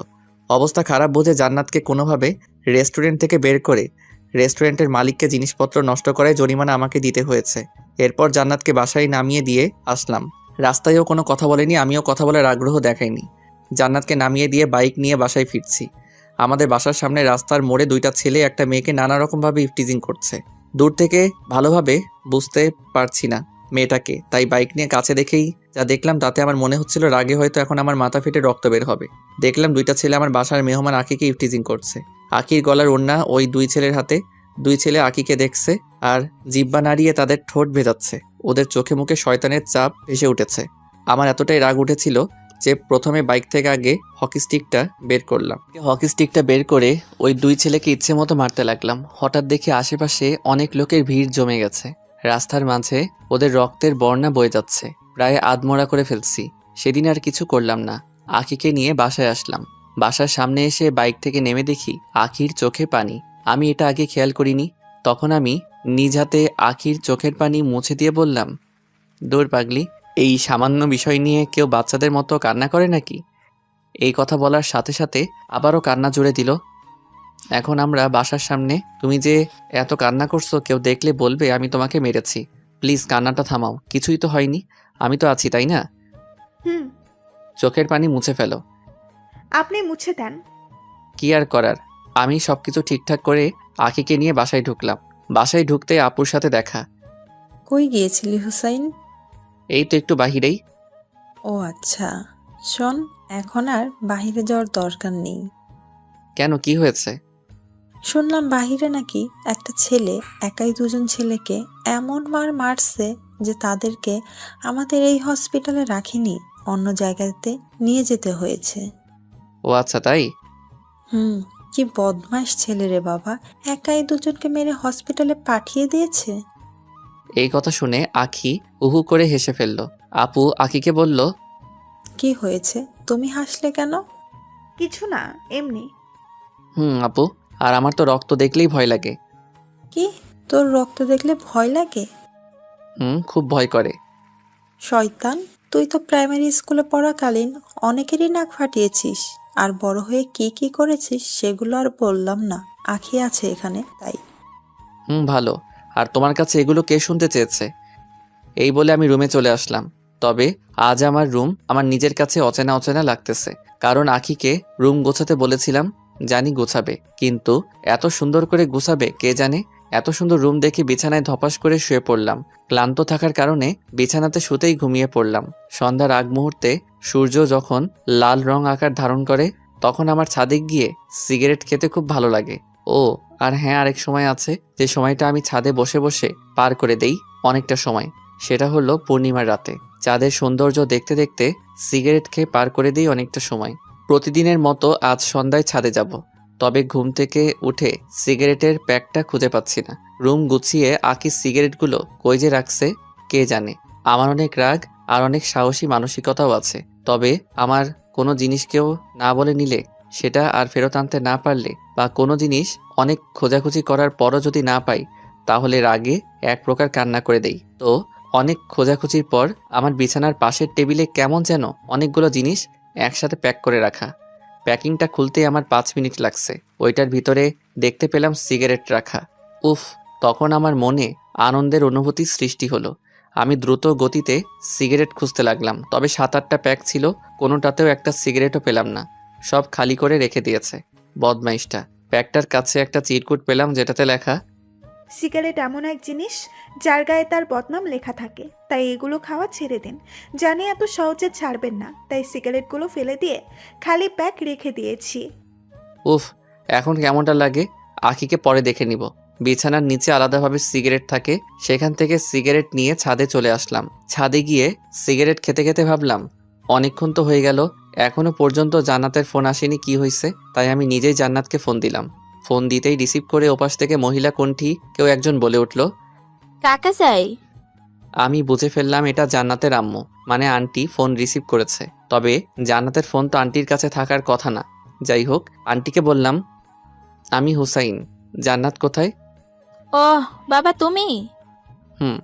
অবস্থা খারাপ বুঝে জান্নাতকে কোনোভাবে রেস্টুরেন্ট থেকে বের করে রেস্টুরেন্টের মালিককে জিনিসপত্র নষ্ট করায় জরিমানা আমাকে দিতে হয়েছে। এরপর জান্নাতকে বাসায় নামিয়ে দিয়ে আসলাম। রাস্তায়ও কোনো কথা বলেনি, আমিও কথা বলার আগ্রহ দেখাইনি। জান্নাতকে নামিয়ে দিয়ে বাইক নিয়ে বাসায় ফিরছি। আমাদের বাসার সামনে রাস্তার মোড়ে দুইটা ছেলে একটা মেয়েকে নানা রকমভাবে ইফটিজিং করছে। দূর থেকে ভালোভাবে বুঝতে পারছি না মেয়েটাকে, তাই বাইক নিয়ে কাছে দেখেই যা দেখলাম তাতে আমার মনে হচ্ছিল রাগে হয়তো এখন আমার মাথা ফেটে রক্ত বের হবে। দেখলাম দুইটা ছেলে আমার বাসার মেহমান আকিকে ইফটিজিং করছে। আকির গলার ওড়না ওই দুই ছেলের হাতে। দুই ছেলে আকিকে দেখছে আর জিহ্বা নাড়িয়ে তাদের ঠোঁট ভেজাচ্ছে। ওদের চোখে মুখে শয়তানের চাপ ভেসে উঠেছে। আমার এতটাই রাগ উঠেছিল যে প্রথমে বাইক থেকে আগে হকি স্টিকটা বের করলাম। হকি স্টিকটা বের করে ওই দুই ছেলেকে ইচ্ছে মতো মারতে লাগলাম। হঠাৎ দেখি আশেপাশে অনেক লোকের ভিড় জমে গেছে। রাস্তার মাঝে ওদের রক্তের বন্যা বয়ে যাচ্ছে। প্রায় আধমরা করে ফেলছি। সেদিন আর কিছু করলাম না। আখিকে নিয়ে বাসায় আসলাম। বাসার সামনে এসে বাইক থেকে নেমে দেখি আখির চোখে পানি। আমি এটা আগে খেয়াল করিনি। তখন আমি নিজ হাতে আখির চোখের পানি মুছে দিয়ে বললাম, দূর পাগলি, এই সামান্য বিষয় নিয়ে কেউ বাচ্চাদের মতো কান্না করে নাকি? এই কথা বলার সাথে সাথে আবারও কান্না জুড়ে দিল। এখন আমরা বাসার সামনে, তুমি যে এত কান্না করছো কেউ দেখলে বলবে আমি তোমাকে মেরেছি। প্লিজ কান্নাটা থামাও, কিছুই তো হয়নি, আমি তো আছি তাই না? হুম। চোখের পানি মুছে ফেলো। আপনি মুছে দেন। কি আর করার। আমি সবকিছু ঠিকঠাক করে আখিকে নিয়ে বাসায় ঢুকলাম। বাসায় ঢুকতে আপুর সাথে দেখা। কই গিয়েছিলি হুসাইন? এই তো একটু বাহিরেই। ও আচ্ছা, শোন, এখন আর বাহিরে যাওয়ার দরকার নেই। কেন, কি হয়েছে? শুনলাম বাহিরে নাকি একটা ছেলে একাই দুজন ছেলেকে এমন মারছে যে তাদেরকে আমাদের এই হসপিটালে রাখিনি, অন্য জায়গাতে নিয়ে যেতে হয়েছে। ও আচ্ছা তাই। কি বদমাশ ছেলে রে বাবা, একাই দুজনকে মেরে হসপিটালে পাঠিয়ে দিয়েছে। এই কথা শুনে আখি উহু করে হেসে ফেলল। আপু আখিকে বলল, কি হয়েছে, তুমি হাসলে কেন? কিছু না, এমনি। আপু। আর আমার তো রক্ত দেখলেই ভয় লাগে। কি, তোর রক্ত দেখলে ভয় লাগে? খুব ভয় করে। শয়তান, তুই তো প্রাইমারি স্কুলে পড়াকালীন অনেকেরই নাক ফাটিয়েছিস, আর বড় হয়ে কি কি করেছিস সেগুলো আর বললাম না, আঁখি আছে এখানে তাই। ভালো। আর তোমার কাছে এগুলো কে শুনতে চেয়েছে? এই বলে আমি রুমে চলে আসলাম। তবে আজ আমার রুম আমার নিজের কাছে অচেনা অচেনা লাগতেছে। কারণ আখিকে রুম গোছাতে বলেছিলাম, জানি গোছাবে, কিন্তু এত সুন্দর করে গোছাবে কে জানে। এত সুন্দর রুম দেখে বিছানায় ধপাস করে শুয়ে পড়লাম। ক্লান্ত থাকার কারণে বিছানাতে শুতেই ঘুমিয়ে পড়লাম। সন্ধ্যার আগ মুহূর্তে সূর্য যখন লাল রং আকার ধারণ করে, তখন আমার ছাদে গিয়ে সিগারেট খেতে খুব ভালো লাগে। ও আর হ্যাঁ, আরেক সময় আছে যে সময়টা আমি ছাদে বসে বসে পার করে দেই অনেকটা সময়। সেটা হলো পূর্ণিমার রাতে চাঁদের সৌন্দর্য দেখতে দেখতে সিগারেট খেয়ে পার করে দিই অনেকটা সময়। প্রতিদিনের মতো আজ সন্ধ্যায় ছাদে যাব। তবে ঘুম থেকে উঠে সিগারেটের প্যাকটা খুঁজে পাচ্ছি না। রুম গুছিয়ে আঁকি সিগারেটগুলো কই যে রাখছে কে জানে। আমার অনেক রাগ আর অনেক সাহসী মানসিকতাও আছে। তবে আমার কোনো জিনিস কেউ না বলে নিলে, সেটা আর ফেরত আনতে না পারলে, বা কোনো জিনিস অনেক খোঁজাখুঁজি করার পরও যদি না পাই, তাহলে রাগে এক প্রকার কান্না করে দেই। তো অনেক খোঁজাখুঁজির পর আমার বিছানার পাশের টেবিলে কেমন যেন অনেকগুলো জিনিস একসাথে প্যাক করে রাখা। প্যাকিংটা খুলতে আমার 5 মিনিট লাগছে। ওইটার ভিতরে দেখতে পেলাম সিগারেট রাখা। উফ, তখন আমার মনে আনন্দের অনুভূতি সৃষ্টি হলো। আমি দ্রুত গতিতে সিগারেট খুঁজতে লাগলাম। তবে 7-8টা প্যাক ছিল, কোনোটাতেও একটা সিগারেটও পেলাম না। সব খালি করে রেখে দিয়েছে বদমাইশটা। প্যাকটার কাছে একটা চিরকুট পেলাম, যেটাতে লেখা, সিগারেট এমন এক জিনিস যার গায়ে তার বদনাম লেখা থাকে, তাই এগুলো খাওয়া ছেড়ে দিন। জানি এত সহজে ছাড়বেন না, তাই সিগারেটগুলো ফেলে দিয়ে খালি প্যাক রেখে দিয়েছি। উফ, এখন কেমনটা লাগে আখিকে পরে দেখে নিব। বিছানার নিচে আলাদাভাবে সিগারেট থাকে, সেখান থেকে সিগারেট নিয়ে ছাদে চলে আসলাম। ছাদে গিয়ে সিগারেট খেতে খেতে ভাবলাম, অনেকক্ষণ তো হয়ে গেল, এখনো পর্যন্ত জান্নাতের ফোন আসেনি, কি হয়েছে। তাই আমি নিজেই জান্নাতকে ফোন দিলাম। ফোন দিতেই রিসিভ করে ওপাশ থেকে মহিলা কণ্ঠী কেউ একজন বলে উঠল, কাকা চাই? আমি বুঝে ফেললাম এটা জান্নাতের আম্মু, মানে আন্টি ফোন রিসিভ করেছে। তবে জান্নাতের ফোন তো আন্টির কাছে থাকার কথা না। যাই হোক, আন্টিকে বললাম, আমি হুসাইন, জান্নাত কোথায়? ওহ বাবা, তুমি? হুম।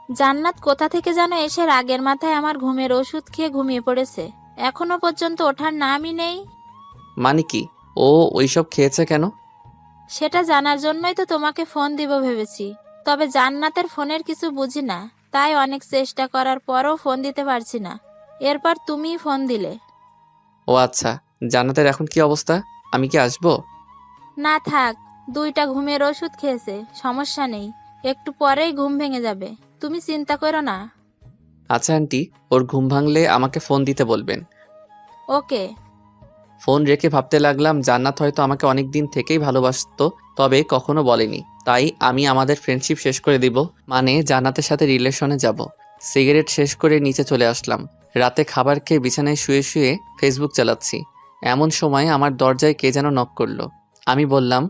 জান্নাত কোথা থেকে যেন এসে রাগের মাথায় আমার ঘুমের ওষুধ খেয়ে ঘুমিয়ে পড়েছে, এখনো পর্যন্ত ওঠার নামই নেই। মানে কি, ও ওইসব খেয়েছে কেন? সেটা জানার জন্যই তো তোমাকে ফোন দিব ভেবেছি। তবে জান্নাতের ফোনের কিছু বুঝি না, তাই অনেক চেষ্টা করার পরও ফোন দিতে পারছি না। এরপর তুমিই ফোন দিলে। ও আচ্ছা, জান্নাতের এখন কি অবস্থা? আমি কি আসবো? না থাক, 2টা ঘুমের ওষুধ খেয়েছে, সমস্যা নেই, একটু পরেই ঘুম ভেঙে যাবে, তুমি চিন্তা করো না। আচ্ছা আন্টি, ওর ঘুম ভাঙলে আমাকে ফোন দিতে বলবেন। ওকে। ফোন রেখে ভাবতে লাগলাম, জান্নাত হয়তো আমাকে অনেক দিন থেকেই ভালোবাসতো, তবে কখনো বলেনি। তাই আমি আমাদের ফ্রেন্ডশিপ শেষ করে দিব, মানে জান্নাতের সাথে রিলেশনে যাব। সিগারেট শেষ করে নিচে চলে আসলাম। রাতে খাবার খেয়ে বিছানায় শুয়ে শুয়ে ফেসবুক চালাচ্ছি। এমন সময় আমার দরজায় কে যেন নক করলো। আমি বললাম,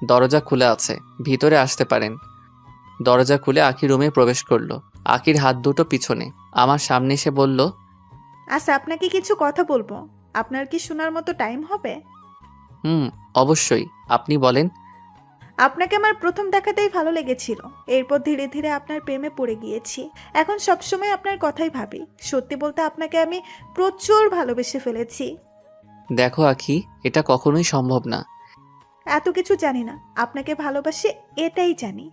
দরজা খোলা আছে, ভিতরে আসতে পারেন। দরজা খুলে আখি রুমে প্রবেশ করলো। আখির হাত দুটো পিছনে, আমার সামনে এসে বলল, আচ্ছা, আপনাকে কিছু কথা বলবো, আপনার কি শোনার মতো টাইম হবে? অবশ্যই, আপনি বলেন। আপনাকে আমার প্রথম দেখাতেই ভালো লেগেছিল, এরপর ধীরে ধীরে আপনার প্রেমে পড়ে গিয়েছি। এখন সবসময় আপনার কথাই ভাবি। সত্যি বলতে আপনাকে আমি প্রচুর ভালোবেসে ফেলেছি। দেখো আখি, এটা কখনোই সম্ভব না। এত কিছু জানি না, আপনাকে ভালোবাসি এটাই জানি।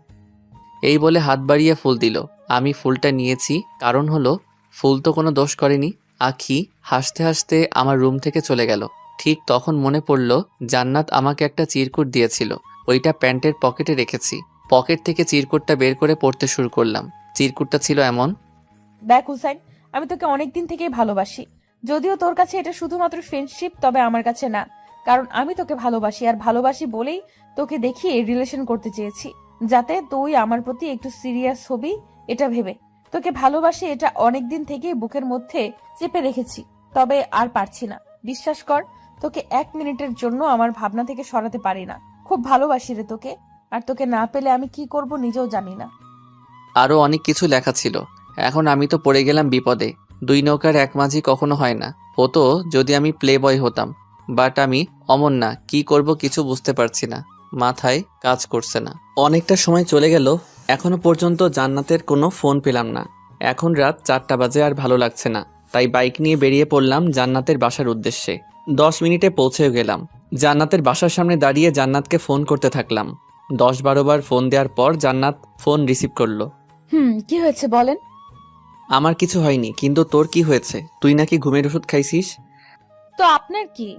এই বলে হাত বাড়িয়ে ফুল দিল। আমি ফুলটা নিয়েছি, কারণ হলো ফুল তো কোনো দোষ করেনি। আখি হাসতে হাসতে আমার রুম থেকে চলে গেল। ঠিক তখন মনে পড়ল, জান্নাত আমাকে একটা চিরকুট দিয়েছিল, ওইটা প্যান্টের পকেটে রেখেছি। পকেট থেকে চিরকুটটা বের করে পড়তে শুরু করলাম। চিরকুটটা ছিল এমন, দেখ হুসাইন, আমি তোকে অনেকদিন থেকেই ভালোবাসি। যদিও তোর কাছে এটা শুধুমাত্র ফ্রেন্ডশিপ, তবে আমার কাছে না। কারণ আমি তোকে ভালোবাসি, আর ভালোবাসি বলেই তোকে দেখিয়ে রিলেশন করতে চেয়েছি, যাতে তুই আমার প্রতি একটু সিরিয়াস হবি, এটা ভেবে। তোকে ভালোবাসি এটা অনেকদিন থেকেই বুকের মধ্যে চেপে রেখেছি, তবে আর পারছি না। বিশ্বাস কর, তোকে 1 মিনিটের জন্য আমার ভাবনা থেকে সরাতে পারি না। খুব ভালোবাসি রে তোকে, আর তোকে না পেলে আমি কি করব নিজেও জানি না। আরও অনেক কিছু লেখা ছিল। এখন আমি তো পড়ে গেলাম বিপদে। 2 নৌকার এক মাঝি কখনো হয় না, হতো যদি আমি প্লে বয় হতাম। বাট আমি অমন না, কি করব কিছু বুঝতে পারছি না, মাথায় কাজ করছে না। অনেকটা সময় চলে গেল, এখনো পর্যন্ত জান্নাতের কোনো ফোন পেলাম না। এখন রাত 4টা বাজে, আর ভালো লাগছে না, তাই বাইক নিয়ে বেরিয়ে পড়লাম জান্নাতের বাসার উদ্দেশ্যে। 10 মিনিটে পৌঁছেও গেলাম। জান্নাতের বাসার সামনে দাঁড়িয়ে জান্নাতকে ফোন করতে থাকলাম। 10-12 বার ফোন দেওয়ার পর জান্নাত ফোন রিসিভ করলো। কি হয়েছে বলেন? আমার কিছু হয়নি, কিন্তু তোর কি হয়েছে? তুই নাকি ঘুমের ওষুধ খাইছিস। তো আপনার কি?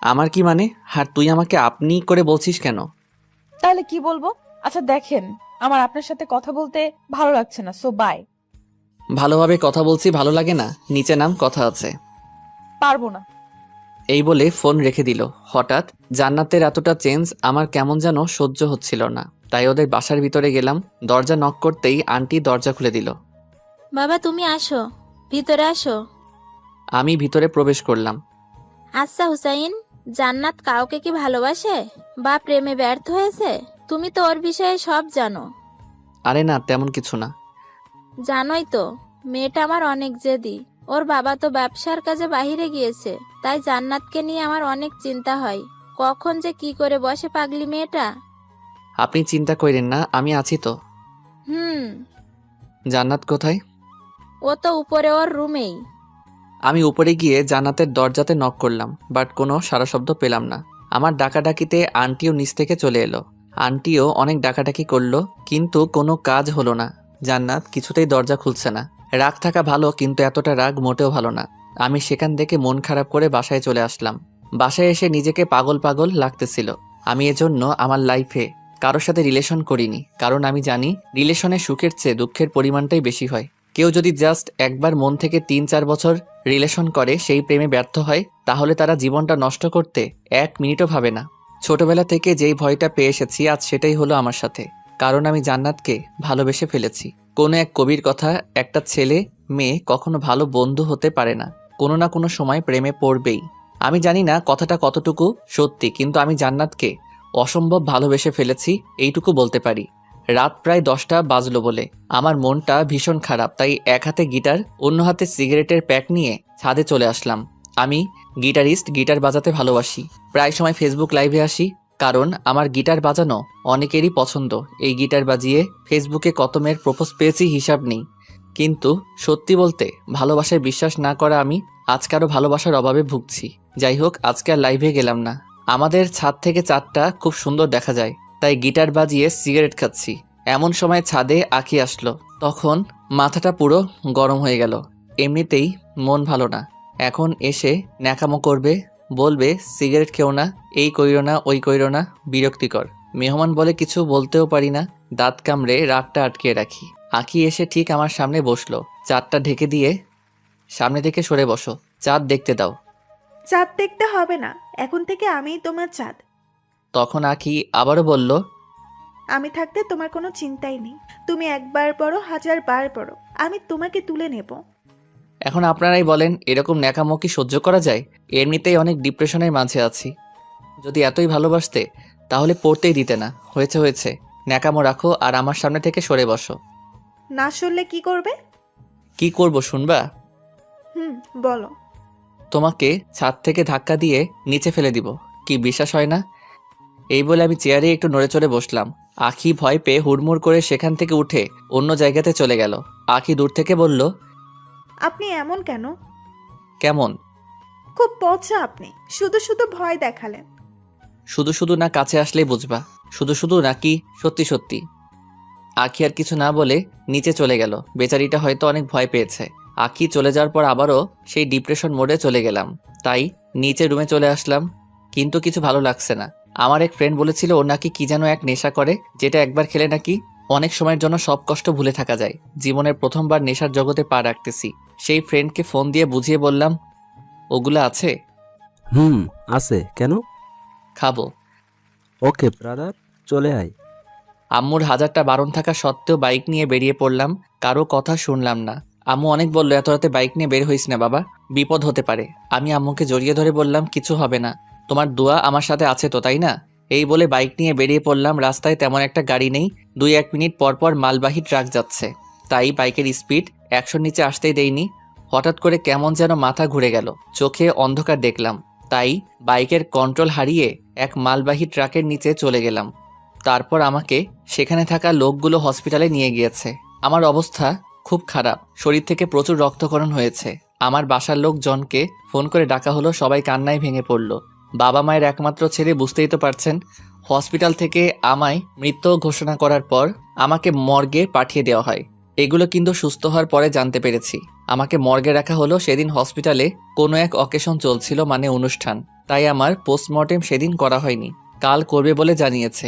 আমার কি মানে? আর তুই আমাকে আপনি করে বলছিস কেন? তাহলে কি বলবো? আচ্ছা দেখেন, আমার আপনার সাথে কথা বলতে ভালো লাগছে না, সো বাই। ভালোভাবে কথা বলছি, ভালো লাগে না? নিচে নাম, কথা আছে। পারবো না। এই বলে ফোন রেখে দিল। হঠাৎ জান্নাতের এতটা চেঞ্জ আমার কেমন যেন সহ্য হচ্ছিল না, তাই ওদের বাসার ভিতরে গেলাম। দরজা নক করতেই আন্টি দরজা খুলে দিল। বাবা তুমি আসো, ভিতরে আসো। আমি ভিতরে প্রবেশ করলাম। আচ্ছা হুসাইন, জান্নাত কাউকে কি ভালোবাসে বা প্রেমে ব্যর্থ হয়েছে? তুমি তো ওর বিষয়ে সব জানো। আরে না, তেমন কিছু না। জানোই তো, মেয়েটা আমার অনেক জেদি। ওর বাবা তো ব্যবসার কাজে বাইরে গিয়েছে, তাই জান্নাতকে নিয়ে আমার অনেক চিন্তা হয়। কখন যে কি করে বসে পাগলি মেয়েটা। আপনি চিন্তা করেন না, আমি আছি তো। হুম। জান্নাত কোথায়? ও তো উপরে ওর রুমেই। আমি উপরে গিয়ে জান্নাতের দরজাতে নক করলাম, বাট কোনো সাড়া শব্দ পেলাম না। আমার ডাকাডাকিতে আন্টিও নিচ থেকে চলে এলো। আন্টিও অনেক ডাকাডাকি করলো, কিন্তু কোনো কাজ হলো না। জান্নাত কিছুতেই দরজা খুলছে না। রাগ থাকা ভালো, কিন্তু এতটা রাগ মোটেও ভালো না। আমি সেখান থেকে মন খারাপ করে বাসায় চলে আসলাম। বাসায় এসে নিজেকে পাগল পাগল লাগতেছিল। আমি এজন্য আমার লাইফে কারোর সাথে রিলেশন করিনি, কারণ আমি জানি রিলেশনে সুখের চেয়ে দুঃখের পরিমাণটাই বেশি হয়। কেউ যদি জাস্ট একবার মন থেকে 3-4 বছর রিলেশন করে সেই প্রেমে ব্যর্থ হয়, তাহলে তারা জীবনটা নষ্ট করতে 1 মিনিটও ভাবে না। ছোটবেলা থেকে যেই ভয়টা পেয়ে এসেছি, আজ সেটাই হলো আমার সাথে, কারণ আমি জান্নাতকে ভালোবেসে ফেলেছি। কোনো এক কবির কথা, একটা ছেলে মেয়ে কখনো ভালো বন্ধু হতে পারে না, কোনো না কোনো সময় প্রেমে পড়বেই। আমি জানি না কথাটা কতটুকু সত্যি, কিন্তু আমি জান্নাতকে অসম্ভব ভালোবেসে ফেলেছি, এইটুকু বলতে পারি। রাত প্রায় 10টা বাজলো বলে আমার মনটা ভীষণ খারাপ, তাই এক হাতে গিটার, অন্য হাতে সিগারেটের প্যাক নিয়ে ছাদে চলে আসলাম। আমি গিটারিস্ট, গিটার বাজাতে ভালোবাসি। প্রায় সময় ফেসবুক লাইভে আসি, কারণ আমার গিটার বাজানো অনেকেরই পছন্দ। এই গিটার বাজিয়ে ফেসবুকে কত মেয়ের প্রপোজ পেয়েছি হিসাব নেই। কিন্তু সত্যি বলতে ভালোবাসায় বিশ্বাস না করা আমি আজকারও ভালোবাসার অভাবে ভুগছি। যাই হোক, আজকে আর লাইভে গেলাম না। আমাদের ছাদ থেকে চাঁদটা খুব সুন্দর দেখা যায়, তাই গিটার বাজিয়ে সিগারেট খাচ্ছি। এমন সময় ছাদে আঁখি আসলো, তখন মাথাটা পুরো গরম হয়ে গেল। এমনিতেই মন ভালো না, এখন এসে ন্যাকামো করবে, বলবে সিগারেট খেও না, এই কইরো না ওই কইরো না, বিরক্তিকর। মেহমান বলে কিছু বলতেও পারি না, দাঁত কামড়ে রাগটা আটকে রাখি। আঁখি এসে ঠিক আমার সামনে বসলো, চাঁদটা ঢেকে দিয়ে, সামনে থেকে সরে বসো, চাঁদ দেখতে দাও। চাঁদ দেখতে হবে না, এখন থেকে আমিই তোমার চাঁদ। তখন আঁখি আবারও বলল, আমি থাকতে তোমার কোনো চিন্তাই নেই। তুমি একবার পড়ো, 1000 বার পড়ো, আমি তোমাকে তুলে নেব। এখন আপনারাই বলেন, এরকম ন্যাকামো কি সহ্য করা যায়? এমনিতেই অনেক ডিপ্রেশনের মাঝে আছি। যদি এতই ভালোবাসতে তাহলে পড়তেই দিতে না। হয়েছে হয়েছে, ন্যাকামো রাখো আর আমার সামনে থেকে সরে বসো। না শুনলে কি করবে? কি করব শুনবা? বলো। তোমাকে ছাদ থেকে ধাক্কা দিয়ে নিচে ফেলে দিব। কি বিশ্বাস হয় না? এই বলে আমি চেয়ারে একটু নড়ে চড়ে বসলাম। আঁখি ভয় পেয়ে হুড়মুড় করে সেখান থেকে উঠে অন্য জায়গাতে চলে গেল। আঁখি দূর থেকে বলল, আপনি এমন কেন? কেমন? খুব পচা আপনি, শুধু শুধু ভয় দেখালেন। শুধু শুধু না কাছে আসলেই বুঝবা, শুধু শুধু নাকি সত্যি সত্যি। আঁখি আর কিছু না বলে নিচে চলে গেল। বেচারিটা হয়তো অনেক ভয় পেয়েছে। আঁখি চলে যাওয়ার পর আবারও সেই ডিপ্রেশন মোডে চলে গেলাম, তাই নিচে রুমে চলে আসলাম। কিন্তু কিছু ভালো লাগছে না। আমার এক ফ্রেন্ড বলেছিল ও নাকি কি যেন এক নেশা করে, যেটা একবার খেলে নাকি অনেক সময়ের জন্য সব কষ্ট ভুলে থাকা যায়। জীবনের প্রথমবার নেশার জগতে পা রাখতেছি। সেই ফ্রেন্ডকে ফোন দিয়ে বুঝিয়ে বললাম, ওগুলা আছে? আছে। কেন? খাবো। ওকে ব্রাদার, চলে আয়। আম্মুর হাজারটা বারণ থাকা সত্ত্বেও বাইক নিয়ে বেরিয়ে পড়লাম। কারো কথা শুনলাম না। আম্মু অনেক বলল, এত রাতে বাইক নিয়ে বের হইস না বাবা, বিপদ হতে পারে। আমি আম্মুকে জড়িয়ে ধরে বললাম, কিছু হবে না, তোমার দোয়া আমার সাথে আছে তো, তাই না? এই বলে বাইক নিয়ে বেরিয়ে পড়লাম। রাস্তায় তেমন একটা গাড়ি নেই। 2-1 মিনিট পর পর মালবাহী ট্রাক যাচ্ছে, তাই বাইকের স্পিড 100-র নিচে আসতেই দেইনি। হঠাৎ করে কেমন যেন মাথা ঘুরে গেল, চোখে অন্ধকার দেখলাম। তাই বাইকের কন্ট্রোল হারিয়ে এক মালবাহী ট্রাকের নিচে চলে গেলাম। তারপর আমাকে সেখানে থাকা লোকগুলো হসপিটালে নিয়ে গিয়েছে। আমার অবস্থা খুব খারাপ, শরীর থেকে প্রচুর রক্তক্ষরণ হয়েছে। আমার বাসার লোকজনকে ফোন করে ডাকা হলো, সবাই কান্নায় ভেঙে পড়ল। বাবা মায়ের একমাত্র ছেলে, বুঝতেই তো পারছেন। হসপিটাল থেকে আমায় মৃত ঘোষণা করার পর আমাকে মর্গে পাঠিয়ে দেওয়া হয়। এগুলো কিন্তু সুস্থ হওয়ার পরে জানতে পেরেছি। আমাকে মর্গে রাখা হলো। সেদিন হসপিটালে কোনো এক অকেশন চলছিল, মানে অনুষ্ঠান, তাই আমার পোস্টমর্টেম সেদিন করা হয়নি, কাল করবে বলে জানিয়েছে।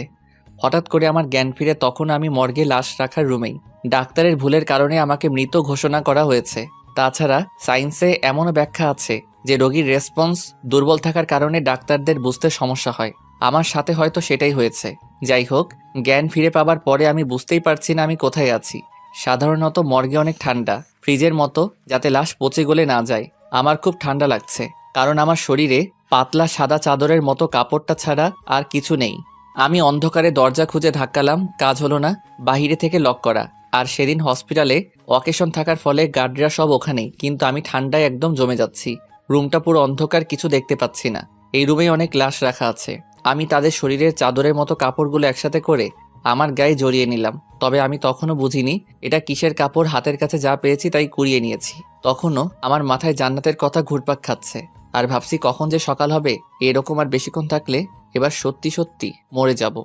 হঠাৎ করে আমার জ্ঞান ফিরে, তখন আমি মর্গে লাশ রাখার রুমেই। ডাক্তারের ভুলের কারণে আমাকে মৃত ঘোষণা করা হয়েছে। তাছাড়া সায়েন্সে এমনও ব্যাখ্যা আছে যে রোগীর রেসপন্স দুর্বল থাকার কারণে ডাক্তারদের বুঝতে সমস্যা হয়। আমার সাথে হয়তো সেটাই হয়েছে। যাই হোক, জ্ঞান ফিরে পাবার পরে আমি বুঝতেই পারছি না আমি কোথায় আছি। সাধারণত মর্গে অনেক ঠান্ডা, ফ্রিজের মতো, যাতে লাশ পচে গলে না যায়। আমার খুব ঠান্ডা লাগছে, কারণ আমার শরীরে পাতলা সাদা চাদরের মতো কাপড়টা ছাড়া আর কিছু নেই। আমি অন্ধকারে দরজা খুঁজে ধাক্কালাম, কাজ হলো না, বাহিরে থেকে লক করা। আর সেদিন হসপিটালে অকেশন থাকার ফলে গার্ডরা সব ওখানেই, কিন্তু আমি ঠান্ডায় একদম জমে যাচ্ছি। রুমটা পুরো অন্ধকার, কিছু দেখতে পাচ্ছি না। এই রুমে অনেক লাশ রাখা আছে। আমি তাদের শরীরের চাদরের মতো কাপড়গুলো একসাথে করে আমার গায়ে জড়িয়ে নিলাম। তবে আমি তখনও বুঝিনি এটা কিসের কাপড়, হাতের কাছে যা পেয়েছি তাই কুড়িয়ে নিয়েছি। তখনও আমার মাথায় জান্নাতের কথা ঘুরপাক খাচ্ছে, আর ভাবছি কখন যে সকাল হবে। এরকম আর বেশিক্ষণ থাকলে এবার সত্যি সত্যি মরে যাব।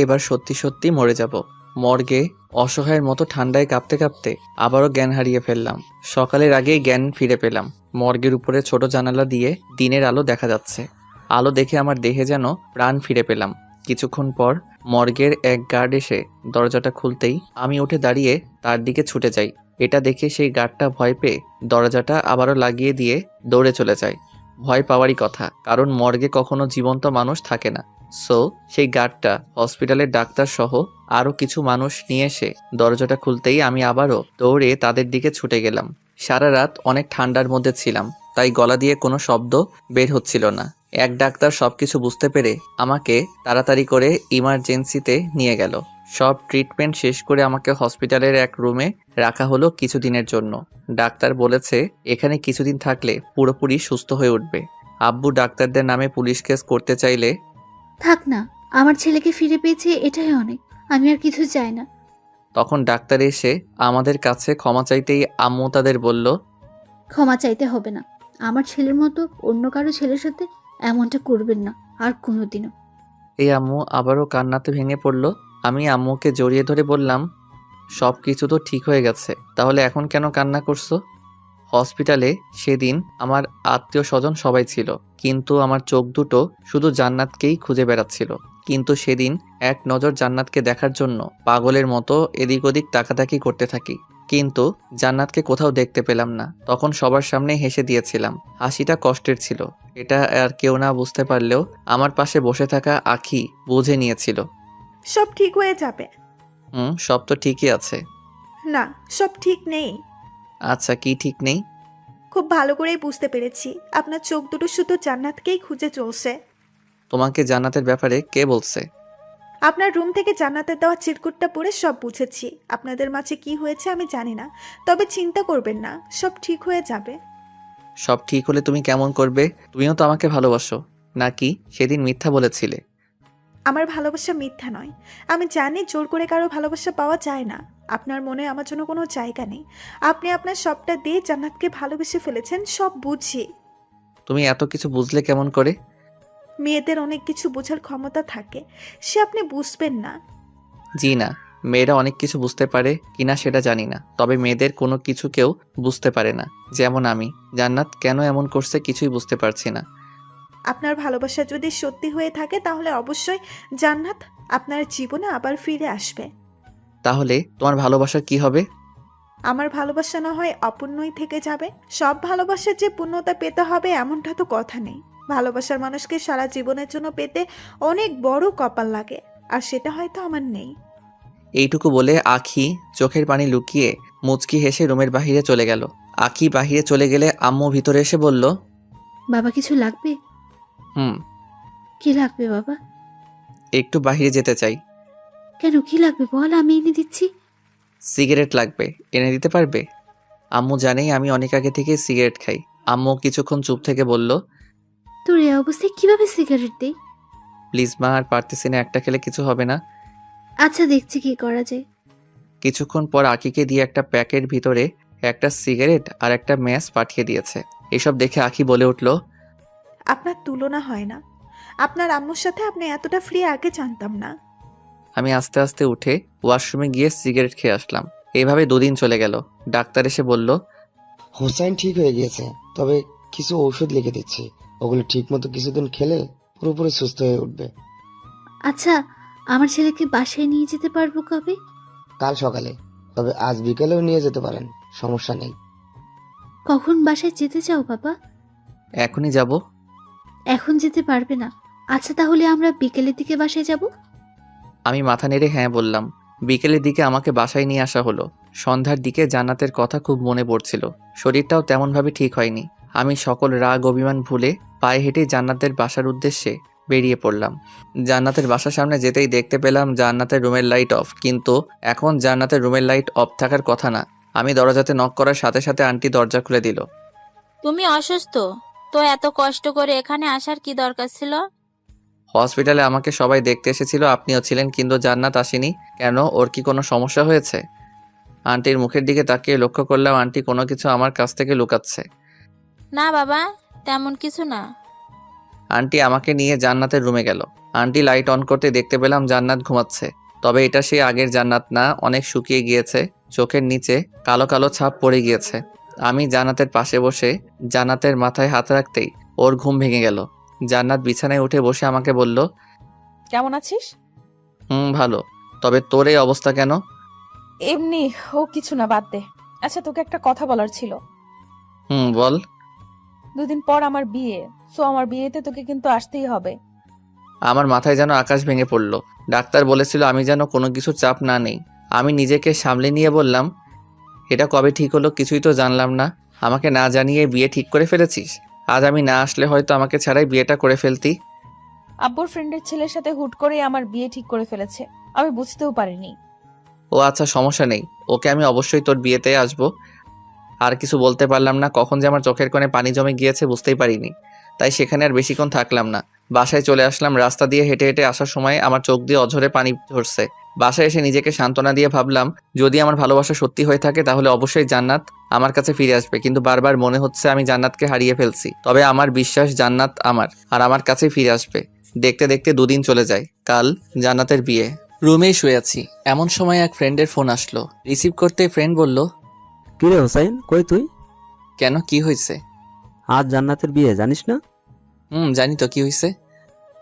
এবার সত্যি সত্যি মরে যাব। মর্গে অসহায়ের মতো ঠান্ডায় কাঁপতে কাঁপতে আবারও জ্ঞান হারিয়ে ফেললাম। সকালের আগেই জ্ঞান ফিরে পেলাম। মর্গের উপরে ছোট জানালা দিয়ে দিনের আলো দেখা যাচ্ছে। আলো দেখে আমার দেহে যেন প্রাণ ফিরে পেলাম। কিছুক্ষণ পর মর্গের এক গার্ড এসে দরজাটা খুলতেই আমি উঠে দাঁড়িয়ে তার দিকে ছুটে যাই। এটা দেখে সেই গার্ডটা ভয় পেয়ে দরজাটা আবারও লাগিয়ে দিয়ে দৌড়ে চলে যায়। ভয় পাওয়ারই কথা, কারণ মর্গে কখনো জীবন্ত মানুষ থাকে না। সো সেই গার্ডটা হসপিটালের ডাক্তার সহ আরও কিছু মানুষ নিয়ে এসে দরজাটা খুলতেই আমি আবারও দৌড়ে তাদের দিকে ছুটে গেলাম। সারা রাত অনেক ঠান্ডার মধ্যে ছিলাম, তাই গলা দিয়ে কোনো শব্দ বের হচ্ছিল না। এক ডাক্তার সবকিছু বুঝতে পেরে আমাকে তাড়াতাড়ি করে ইমার্জেন্সিতে নিয়ে গেল। সব ট্রিটমেন্ট শেষ করে আমাকে হসপিটালের এক রুমে রাখা হলো কিছুদিনের জন্য। ডাক্তার বলেছে এখানে কিছুদিন থাকলে পুরোপুরি সুস্থ হয়ে উঠবে। আব্বু ডাক্তারদের নামে পুলিশ কেস করতে চাইলে, থাক না, আমার ছেলেকে ফিরে পেয়েছি, এটাই অনেক। আমি আর কিছু চাই না। তখন ডাক্তার এসে আমাদের কাছে ক্ষমা চাইতেই আম্মু তাদের বলল, ক্ষমা চাইতে হবে না। আমার ছেলের মতো অন্য কারো ছেলের সাথে এমনটা করবেন না আর কোনোদিনও। এই আম্মু আবারও কান্নাতে ভেঙে পড়ল। আমি আম্মুকে জড়িয়ে ধরে বললাম, সব কিছু তো ঠিক হয়ে গেছে, তাহলে এখন কেন কান্না করছো? হসপিটালে সেদিন আমার আত্মীয় স্বজন সবাই ছিল, কিন্তু আমার চোখ দুটো শুধু জান্নাতকেই খুঁজে বেড়াচ্ছিল। কিন্তু সেদিন এক নজর জান্নাতকে দেখার জন্য পাগলের মতো এদিক ওদিক তাকাতাকি করতে থাকি, কিন্তু জান্নাতকে কোথাও দেখতে পেলাম না। তখন সবার সামনে হেসে দিয়েছিলাম। হাসিটা কষ্টের ছিল, এটা আর কেউ না বুঝতে পারলেও আমার পাশে বসে থাকা আখি বুঝে নিয়েছিল। সব ঠিক হয়ে যাবে। সব তো ঠিকই আছে। না, সব ঠিক নেই। আচ্ছা, কি ঠিক নেই? খুব ভালো করেই বুঝতে পেরেছি, আপনার চোখ দুটো শুধু জান্নাতকেই খুঁজে চলছে। তোমাকে জান্নাতের ব্যাপারে কে বলছে? আপনার রুম থেকে জান্নাতের দেওয়া চিরকুটটা পড়ে সব বুঝেছি। আপনাদের মাঝে কি হয়েছে আমি জানি না, তবে চিন্তা করবেন না, সব ঠিক হয়ে যাবে। সব ঠিক হলে তুমি কেমন করবে? তুমিও তো আমাকে ভালোবাসো, নাকি সেদিন মিথ্যা বলেছিলে? আমার ভালোবাসা মিথ্যা নয়। আমি জানি জোর করে কারো ভালোবাসা পাওয়া যায় না। আপনার মনে আমার জন্য কোনো জায়গা নেই। আপনি আপনার সবটা দিয়ে জান্নাতকে ভালোবেসে ফেলেছেন, সব বুঝি। তুমি এত কিছু বুঝলে কেমন করে? মেয়েদের অনেক কিছু বোঝার ক্ষমতা থাকে, সে আপনি বুঝবেন না। জি না, মেয়েরা অনেক কিছু বুঝতে পারে কিনা সেটা জানি না, তবে মেয়েদের কোনো কিছু কেউ বুঝতে পারে না। যেমন আমি। জান্নাত কেন এমন করছে কিছুই বুঝতে পারছি না। আপনার ভালোবাসা যদি সত্যি হয়ে থাকে তাহলে অবশ্যই জান্নাত আপনার জীবনে আবার ফিরে আসবে। তাহলে তোমার ভালোবাসার কি হবে? আমার ভালোবাসা না হয় অপূর্ণই থেকে যাবে। সব ভালোবাসার যে পূর্ণতা পেতে হবে এমনটা তো কথা নেই। ভালোবাসার মানুষকে সারা জীবনের জন্য পেতে অনেক বড় কপাল লাগে, আর সেটা হয়তো আমার নেই। এইটুকু বলে আখি চোখের পানি লুকিয়ে মুচকি হেসে রুমের বাহিরে চলে গেল। আখি বাহিরে চলে গেলে আম্মু ভিতরে এসে বলল, বাবা কিছু লাগবে? হুম, কি লাগবে বাবা? একটু বাহিরে যেতে চাই। কেন, কি লাগবে বল, আমি এনে দিচ্ছি। সিগারেট লাগবে, এনে দিতে পারবে? আম্মু জানেই আমি অনেক আগে থেকে সিগারেট খাই, আম্মু কিছুক্ষণ চুপ থেকে বলল, তোর এই অবস্থায় কিভাবে সিগারেট দেই? প্লিজ মা, আর পারতেছি না, একটা খেলে কিছু হবে না। আচ্ছা, দেখছি কি করা যায়। কিছুক্ষণ পর আকিকে দিয়ে একটা প্যাকের ভিতরে একটা সিগারেট আর একটা ম্যাচ পাঠিয়ে দিয়েছে। এসব দেখে আকি বলে উঠল, আপনার তুলনা হয় না। আপনার আম্মুর সাথে আপনি এতটা ফ্রি আগে জানতাম না। আমি আস্তে আস্তে উঠে ওয়াশরুমে গিয়ে সিগারেট খেয়ে আসলাম। এইভাবে 2 দিন চলে গেল। ডাক্তার এসে বলল, হোসাইন ঠিক হয়ে গিয়েছে, তবে কিছু ঔষধ লিখে দিচ্ছি, ওগুলো ঠিক মতো কিছুদিন খেলে পুরোপুরি সুস্থ হয়ে উঠবে। আচ্ছা, আমার ছেলেকে বাসায় নিয়ে যেতে পারবো কবে? কাল সকালে, তবে আজ বিকেলেও নিয়ে যেতে পারেন, সমস্যা নেই। কখন বাসায় যেতে চাও বাবা? এখনই যাব। এখন যেতে পারবে না। আচ্ছা, তাহলে আমরা বিকেলের দিকে বাসায় যাব। আমি মাথা নেড়ে হ্যাঁ বললাম। বিকেলের দিকে আমাকে বাসায় নিয়ে আসা হলো। সন্ধ্যার দিকে জান্নাতের কথা খুব মনে পড়ছিল। শরীরটাও তেমনভাবে ঠিক হয়নি। আমি সকল রাগ অভিমান ভুলে পায়ে হেঁটে জান্নাতের বাসার উদ্দেশ্যে বেরিয়ে পড়লাম। জান্নাতের বাসার সামনে যেতেই দেখতে পেলাম জান্নাতের রুমের লাইট অফ, কিন্তু এখন জান্নাতের রুমের লাইট অফ থাকার কথা না। আমি দরজাতে নক করার সাথে সাথে আন্টি দরজা খুলে দিল। তুমি অসুস্থ, তো এত কষ্ট করে এখানে আসার কি দরকার ছিল? হসপিটালে আমাকে সবাই দেখতে এসেছিল, আপনিও ছিলেন, কিন্তু জান্নাত আসেনি কেন? ওর কি কোনো সমস্যা হয়েছে? আন্টির মুখের দিকে তাকিয়ে লক্ষ্য করলাম আন্টি কোনো কিছু আমার কাছ থেকে লুকাচ্ছে। না বাবা, তেমন কিছু না। আন্টি আমাকে নিয়ে জান্নাতের রুমে গেল। আন্টি লাইট অন করতে দেখতে পেলাম জান্নাত ঘুমাচ্ছে। তবে এটা সেই আগের জান্নাত না, অনেক শুকিয়ে গিয়েছে। চোখের নিচে কালো কালো ছাপ পড়ে গিয়েছে। আমি জান্নাতের পাশে বসে জান্নাতের মাথায় হাত রাখতেই ওর ঘুম ভেঙে গেল। জান্নাত বিছানায় উঠে বসে আমাকে বলল, কেমন আছিস? ভালো। তবে তোর এই অবস্থা কেন? এমনি, ও কিছু না, বাদ দে। আচ্ছা, তোকে একটা কথা বলার ছিল। বল। 2 দিন পর আমার বিয়ে, সো আমার বিয়েতে তোকে কিন্তু আসতেই হবে। আমার মাথায় যেন আকাশ ভেঙে পড়ল। ডাক্তার বলেছিল আমি যেন কোনো কিছুর চাপ না নেই। আমি নিজেকে সামলে নিয়ে বললাম, এটা কবে ঠিক হলো? কিছুই তো জানলাম না। আমাকে না জানিয়ে বিয়ে ঠিক করে ফেলেছিস। আজ আমি না আসলে হয়তো আমাকে ছাড়াই বিয়েটা করে ফেলতি। আব্বুর ফ্রেন্ডের ছেলের সাথে হুট করে আমার বিয়ে ঠিক করে ফেলেছে, আমি বুঝতেও পারিনি। ও আচ্ছা, সমস্যা নেই। ওকে, আমি অবশ্যই তোর বিয়েতে আসবো। আর কিছু বলতে পারলাম না। কখন যে আমার চোখের কোণে পানি জমে গিয়েছে বুঝতেই পারিনি। তাই সেখানে আর বেশিক্ষণ থাকলাম না। বাসায় চলে আসলাম। রাস্তা দিয়ে হেঁটে হেঁটে আসার সময় আমার চোখ দিয়ে অঝরে পানি ঝরছে। বাসায় এসে নিজেকে সান্ত্বনা দিয়ে ভাবলাম, যদি আমার ভালোবাসা সত্যি হয়ে থাকে তাহলে অবশ্যই জান্নাত আমার কাছে ফিরে আসবে। কিন্তু বারবার মনে হচ্ছে আমি জান্নাতকে হারিয়ে ফেলছি। তবে আমার বিশ্বাস জান্নাত আমার আর আমার কাছেই ফিরে আসবে। দেখতে দেখতে 2 দিন চলে যায়। কাল জান্নাতের বিয়ে। রুমেই শুয়ে আছি, এমন সময় এক ফ্রেন্ডের ফোন আসলো। রিসিভ করতে ফ্রেন্ড বলল, কিরে হোসাইন, কই তুই? কেন, কি হয়েছে? আজ জান্নাতের বিয়ে, জানিস না? জানি তো, কি হয়েছে?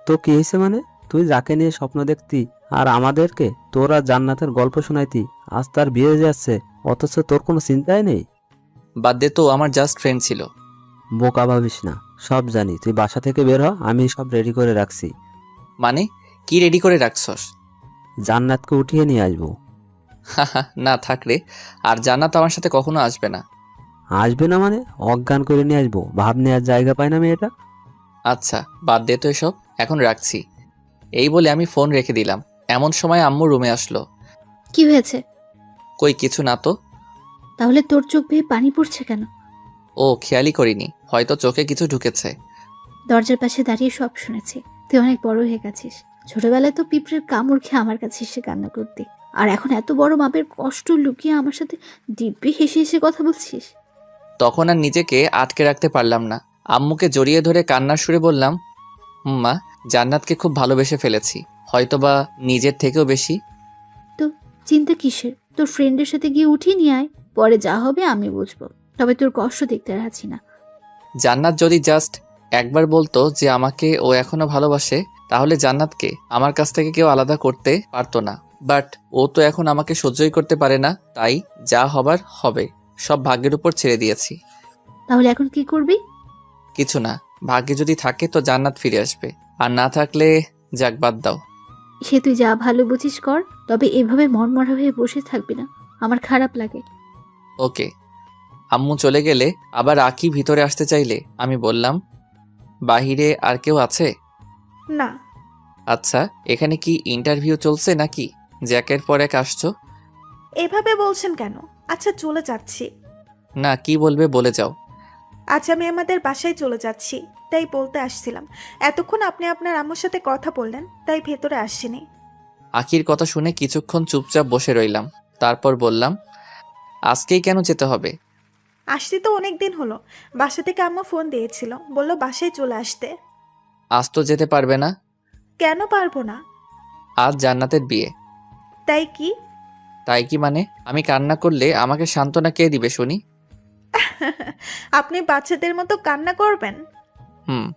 তো কি হয়েছে মানে? তুই যাকে নিয়ে স্বপ্ন দেখতি আর আমাদেরকে তোর আর জান্নাতের গল্প শোনাইতি, আজ তার বিয়ে হয়ে যাচ্ছে, অথচ তোর কোনো চিন্তাই নেই। বাদ দে তো, আমার জাস্ট ফ্রেন্ড ছিল। বোকা ভাবিস না, সব জানি। তুই বাসা থেকে বের হ, আমি সব রেডি করে রাখছি। মানে কি রেডি করে রাখছস? জান্নাতকে উঠিয়ে নিয়ে আসবো। না থাকলে। আর জান্নাত আমার সাথে কখনো আসবে না। আসবে না মানে? অজ্ঞান করে নিয়ে আসবো? ভাব নেওয়ার জায়গা পায় না মেয়েটা। আচ্ছা বাদ দে তো এসব, এখন রাখছি। এই বলে আমি ফোন রেখে দিলাম। এমন সময় আম্মু রুমে আসলো। কি হয়েছে? কই কিছু না তো। তাহলে তোর চোখ বেয়ে পানি পড়ছে কেন? ও খেয়ালই করিনি, হয়তো চোখে কিছু ঢুকেছে। দরজার পাশে দাঁড়িয়ে সব শুনেছি। তুই অনেক বড় হয়ে গেছিস। ছোটবেলায় তো পিঁপড়ের কামড় খেয়ে আমার কাছে এসে কান্না করতি, আর এখন এত বড় মাপের কষ্ট লুকিয়ে আমার সাথে দিব্যি হেসে হেসে কথা বলছিস। তখন আর নিজেকে আটকে রাখতে পারলাম না। আম্মুকে জড়িয়ে ধরে কান্নার সুরে বললাম, মা, জান্নাতকে খুব ভালোবেসে ফেলেছি, হয়তোবা নিজের থেকেও বেশি। তো চিন্তা কিসের? তোর ফ্রেন্ডের সাথে গিয়ে উঠিয়ে নিয়ে আয়, পরে যা হবে আমি বুঝবো। তবে তোর কষ্ট দেখতে রাখছি না। জান্নাত যদি জাস্ট একবার বলতো যে আমাকে ও এখনো ভালোবাসে, তাহলে জান্নাতকে আমার কাছ থেকে কেউ আলাদা করতে পারতো না। বাট ও তো এখন আমাকে সহ্যই করতে পারে না, তাই যা হবার হবে। সব ভাগ্যের উপর ছেড়ে দিয়েছি। তাহলে এখন কি করবি? কিছু না, ভাগ্যে যদি থাকে তো জান্নাত ফিরে আসবে, আর না থাকলে যাক, বাদ দাও। সে তুই যা ভালো বুঝিস কর, তবে এভাবে মনমরা হয়ে বসে থাকবি না, আমার খারাপ লাগে। ওকে। আম্মু চলে গেলে আবার আকি ভিতরে আসতে চাইলে আমি বললাম, বাহিরে আর কেউ আছে? না। আচ্ছা, এখানে কি ইন্টারভিউ চলছে নাকি যে একের পর এক আসছো? এভাবে বলছেন কেন? আচ্ছা, চলে যাচ্ছি। না, কি বলবে বলে যাও। আজ আমি আমাদের বাসায় চলে যাচ্ছি, তাই বলতে আসছিলাম। এতক্ষণ আপনি আপনার আম্মুর সাথে কথা বললেন, তাই ভেতরে আসিনি। আখির কথা শুনে কিছুক্ষণ চুপচাপ বসে রইলাম। তারপর বললাম, আজকেই কেন যেতে হবে? আসতে তো অনেক দিন হলো। বাসা থেকে আম্মু ফোন দিয়েছিল, বলল বাসায় চলে আসতে। আজ তো যেতে পারবে না। কেন পারবো না? আজ জান্নাতের বিয়ে। তাই কি? তাই কি মানে? আমি কান্না করলে আমাকে সান্ত্বনা কে দিবে শুনি? আপনি বাচ্চাদের মতো কান্না করবেন? হুম।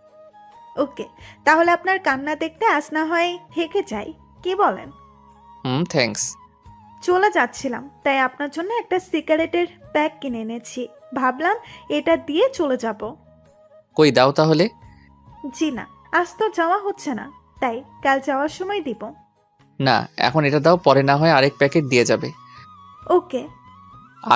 ওকে, তাহলে আপনার কান্না দেখতে আজ না হয় থেকে যাই, কি বলেন? থ্যাঙ্কস। চলে যাচ্ছিলাম, তাই আপনার জন্য একটা সিগারেটের প্যাক কিনে এনেছি। ভাবলাম এটা দিয়ে চলে যাব। কই দাও তাহলে। জি না, আজ তো যাওয়া হচ্ছে না, তাই কাল যাওয়ার সময় দিব। না, এখন এটা দাও, পরে না হয় আরেক প্যাকেট দিয়ে যাবে। ওকে।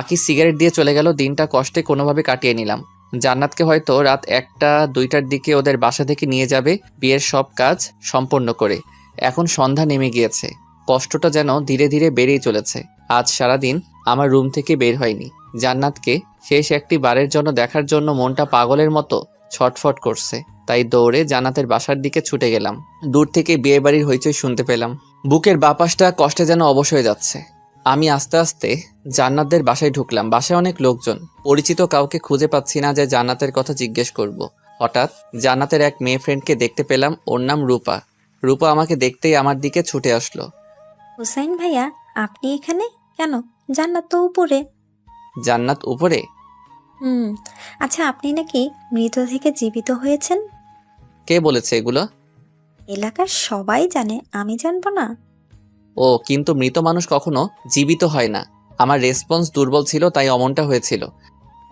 আকি সিগারেট দিয়ে চলে গেল। দিনটা কষ্টে কোনোভাবে কাটিয়ে নিলাম। জান্নাতকে হয়তো রাত 1টা-2টার দিকে ওদের বাসা থেকে নিয়ে যাবে বিয়ের সব কাজ সম্পন্ন করে। এখন সন্ধ্যা নেমে গিয়েছে। কষ্টটা যেন ধীরে ধীরে বেড়েই চলেছে। আজ সারাদিন আমার রুম থেকে বের হয়নি। জান্নাতকে শেষ একটি বারের জন্য দেখার জন্য মনটা পাগলের মতো ছটফট করছে। তাই দৌড়ে জান্নাতের বাসার দিকে ছুটে গেলাম। দূর থেকে বিয়ে বাড়ির হইচই শুনতে পেলাম। বুকের বাপাসটা কষ্টে যেন অবশ হয়ে যাচ্ছে। আমি আস্তে আস্তে জান্নাতদের বাসায় ঢুকলাম। বাসায় অনেক লোকজন। পরিচিত কাউকে খুঁজে পাচ্ছি না যে জান্নাতের কথা জিজ্ঞেস করব। হঠাৎ জান্নাতের এক মেয়ে ফ্রেন্ডকে দেখতে পেলাম। ওর নাম রূপা। রূপা আমাকে দেখতেই আমার দিকে ছুটে আসলো। হুসাইন ভাইয়া, আপনি এখানে কেন? জান্নাত তো উপরে। জান্নাত উপরে? আচ্ছা, আপনি নাকি মৃত থেকে জীবিত হয়েছেন? কে বলেছে এগুলো? এলাকার সবাই জানে, আমি জানবো না? ও, কিন্তু মৃত মানুষ কখনো জীবিত হয় না। আমার রেসপন্স দুর্বল ছিল, তাই অমনটা হয়েছিল।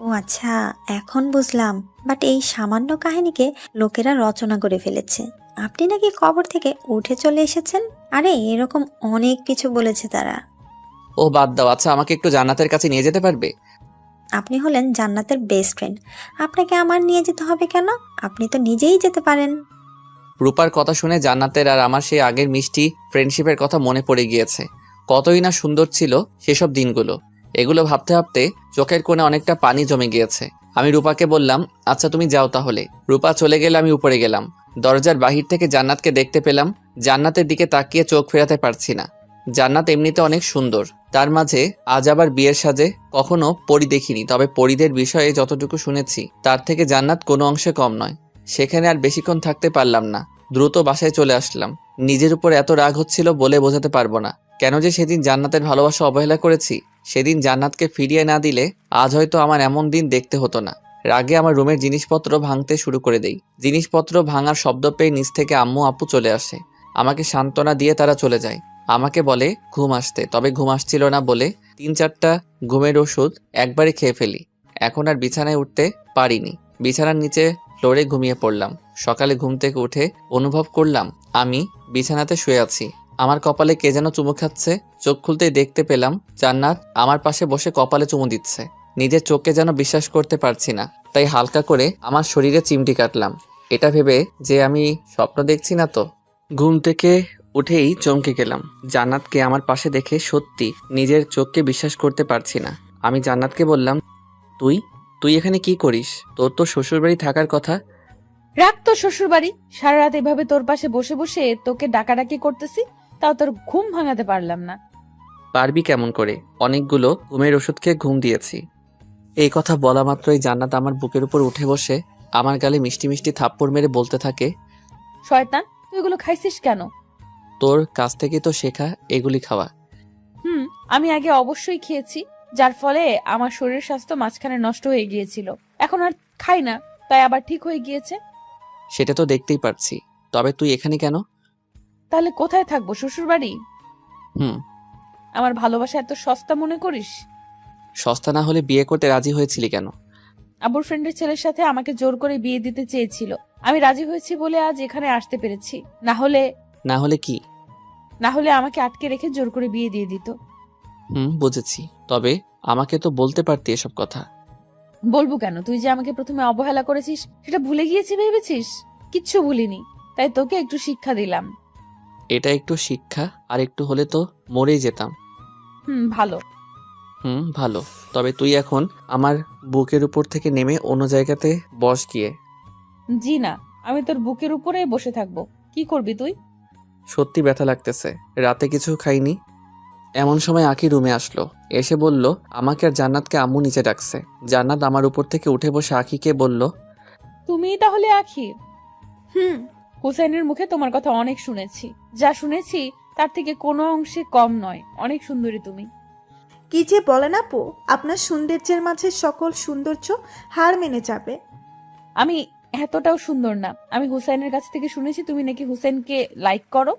ও আচ্ছা, এখন বুঝলাম। বাট এই সামান্য কাহিনীকে লোকেরা রচনা করে ফেলেছে। আপনি নাকি কবর থেকে উঠে চলে এসেছেন। আরে এরকম অনেক কিছু বলেছে তারা। ও বাদ দাও। আচ্ছা, আমাকে একটু জান্নাতের কাছে নিয়ে যেতে পারবে? আপনি হলেন জান্নাতের বেস্ট ফ্রেন্ড, আপনাকে আমার নিয়ে যেতে হবে কেন? আপনি তো নিজেই যেতে পারেন। রূপার কথা শুনে জান্নাতের আর আমার সেই আগের মিষ্টি ফ্রেন্ডশিপের কথা মনে পড়ে গিয়েছে। কতই না সুন্দর ছিল সেসব দিনগুলো। এগুলো ভাবতে ভাবতে চোখের কোণে অনেকটা পানি জমে গিয়েছে। আমি রূপাকে বললাম, আচ্ছা তুমি যাও তাহলে। রূপা চলে গেলে আমি উপরে গেলাম। দরজার বাহির থেকে জান্নাতকে দেখতে পেলাম। জান্নাতের দিকে তাকিয়ে চোখ ফেরাতে পারছি না। জান্নাত এমনিতে অনেক সুন্দর, তার মাঝে আজ আবার বিয়ের সাজে। কখনো পরি দেখিনি, তবে পরিদের বিষয়ে যতটুকু শুনেছি তার থেকে জান্নাত কোনো অংশে কম নয়। সেখানে আর বেশিক্ষণ থাকতে পারলাম না। দ্রুত বাসায় চলে আসলাম। নিজের উপর এত রাগ হচ্ছিল বলে বোঝাতে পারবো না। কেন যে সেদিন জান্নাতের ভালোবাসা অবহেলা করেছি। সেদিন জান্নাতকে ফিরিয়ে না দিলে আজ হয়তো আমার এমন দিন দেখতে হতো না। রাগে আমার রুমের জিনিসপত্র ভাঙতে শুরু করে দেই। জিনিসপত্র ভাঙার শব্দ পেয়ে নিচ থেকে আম্মু আপু চলে আসে। আমাকে সান্ত্বনা দিয়ে তারা চলে যায়। আমাকে বলে ঘুম আসতে, তবে ঘুম আসছিল না বলে 3-4টা ঘুমের ওষুধ একবারে খেয়ে ফেলি। এখন আর বিছানায় উঠতে পারিনি। বিছানার নিচে ফ্লোরে ঘুমিয়ে পড়লাম। সকালে ঘুম থেকে উঠে অনুভব করলাম আমি বিছানাতে শুয়ে আছি। আমার কপালে কে যেন চুমু খাচ্ছে। চোখ খুলতেই দেখতে পেলাম জান্নাত আমার পাশে বসে কপালে চুমু দিচ্ছে। নিজের চোখকে যেন বিশ্বাস করতে পারছি না, তাই হালকা করে আমার শরীরে চিমটি কাটলাম, এটা ভেবে যে আমি স্বপ্ন দেখছি না তো। ঘুম থেকে উঠেই চমকে গেলাম। জান্নাতকে আমার পাশে দেখে সত্যি নিজের চোখকে বিশ্বাস করতে পারছি না। আমি জান্নাতকে বললাম, তুই তুই এখানে কি করিস? তোর তো শ্বশুরবাড়ি থাকার কথা। রাখ তোর শ্বশুর বাড়ি। সারা রাত এভাবে তোর পাশে বসে বসে তোকে ডাকাডাকি করতেছি, তাও তোর ঘুম ভাঙাতে পারলাম না। পারবি কেমন করে? অনেকগুলো ঘুমের ওষুধ খেয়ে ঘুম দিয়েছি। এই কথা বলা মাত্রই জান্নাত আমার বুকের উপর উঠে বসে আমার গালে মিষ্টি মিষ্টি থাপ্পড় মেরে বলতে থাকে, শয়তান, তুই এগুলো খাইছিস কেন? তোর কাছ থেকে তো শেখা এগুলি খাওয়া। আমি আগে অবশ্যই খেয়েছি, যার ফলে আমার শরীর স্বাস্থ্য মাঝখানে নষ্ট হয়ে গিয়েছিল। এখন আর খাই না, তাই আবার ঠিক হয়ে গিয়েছে। সেটা তো দেখতেই পারছি, তবে তুই এখানে কেন? তাহলে কোথায় থাকবো? শ্বশুর বাড়ি? হুম। আমার ভালোবাসা এত সস্তা মনে করিস? সস্তা না হলে বিয়ে করতে রাজি হয়েছিলি কেন? আবুর ফ্রেন্ডের ছেলের সাথে আমাকে জোর করে বিয়ে দিতে চেয়েছিল। আমি রাজি হয়েছি বলে আজ এখানে আসতে পেরেছি, না হলে কি? না হলে আমাকে আটকে রেখে জোর করে বিয়ে দিয়ে দিত। বুঝেছি, তবে আমাকে তো বলতে পারতি এসব কথা। বলবো কেন? তুই যে আমাকে প্রথমে অবহেলা করেছিস সেটা ভুলে গিয়েছি ভেবেছিস? কিচ্ছু ভুলিনি, তাই তোকে একটু শিক্ষা দিলাম। এটা একটু শিক্ষা, আর একটু হলে তো মরেই যেতাম। ভালো। ভালো। তবে তুই এখন আমার বুকের উপর থেকে নেমে অন্য জায়গাতে বস গিয়ে। জি না, আমি তোর বুকের উপরেই বসে থাকবো। কি করবি তুই? সত্যি ব্যথা লাগতেছে, রাতে কিছু খাইনি। এমন সময় আঁকি রুমে আসলো, এসে বলল আমাকে আর জান্নাতকে আম্মু নিচে ডাকছে। জান্নাত আমার উপর থেকে উঠে বসে আঁকিকে বলল, তুমিই তাহলে আখি? হুম। হুসাইনের মুখে তোমার কথা অনেক শুনেছি, যা শুনেছি তার থেকে কোনো অংশে কম নয়। অনেক সুন্দরী তুমি। কি যে বলেন আপু, আপনার সৌন্দর্যের মাঝে সকল সৌন্দর্য হার মেনে যাবে। আমি এতটাও সুন্দর না। আমি হুসাইনের কাছ থেকে শুনেছি তুমি নাকি হুসাইনকে লাইক করো।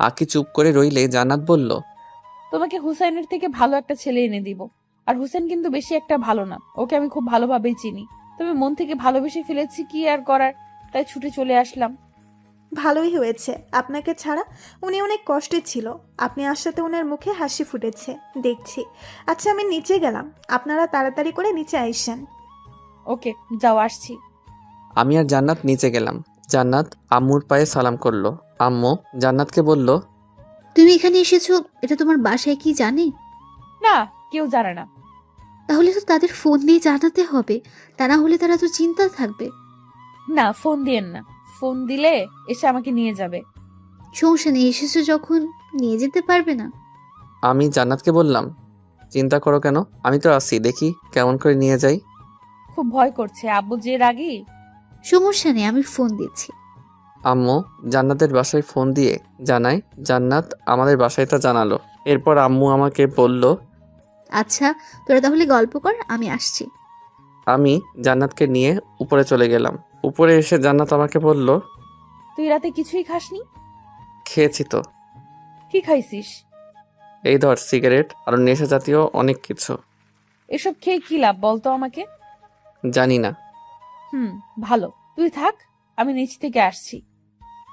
আঁকি চুপ করে রইলে জান্নাত বলল, তোমাকে হুসাইনের থেকে ভালো একটা ছেলে এনে দিব। আর হুসাইন কিন্তু বেশি একটা ভালো না, ওকে আমি খুব ভালোভাবেই চিনি। তবে মন থেকে ভালোবেসে ফেলেছি, কি আর করার, তাই ছুটে চলে আসলাম। ভালোই হয়েছে, আপনাকে ছাড়া উনি অনেক কষ্টে ছিল। আপনি আসাতে ওনার মুখে হাসি ফুটেছে দেখছি। আচ্ছা আমি নিচে গেলাম, আপনারা তাড়াতাড়ি করে নিচে আইসেন। ওকে, যাও, আসছি। আমি আর জান্নাত নিচে গেলাম। জান্নাত আম্মুর পায়ে সালাম করলো। আম্মু জান্নাতকে বলল, তুমি এখানে এসেছো, এটা তোমার বাসায় কি জানে? না, কেউ জানে না। তাহলে তো তাদের ফোন দিয়ে জানাতে হবে, তা না হলে তারা তো চিন্তা থাকবে। না, ফোন দিয়েন না। ফোন দিলে এসে আমাকে নিয়ে যাবে। সমস্যা নেই, এসেছো যখন নিয়ে যেতে পারবে না? আমি জান্নাতকে বললাম, চিন্তা করো কেন, আমি তো আছি, দেখি কেমন করে নিয়ে যাই। খুব ভয় করছে, আব্বু যে রাগী। সমস্যা নেই, আমি ফোন দিচ্ছি। আম্মু জান্নাতের বাসায় ফোন দিয়ে জানায় জান্নাত আমাদের বাসায় তা জানালো। এরপর আম্মু আমাকে বলল, আচ্ছা তোরা তাহলে গল্প কর, আমি আসছি। আমি জান্নাতকে নিয়ে উপরে চলে গেলাম। উপরে এসে জান্নাত আমাকে বলল, তুই রাতে কিছুই খাসনি? খেয়েছি তো। কি খাইছিস? এই ধর সিগারেট আর নেশা জাতীয় অনেক কিছু। এসব খেয়ে কি লাভ বলতো আমাকে? জানি না। ভালো, তুই থাক, আমি নিচ থেকে আসছি।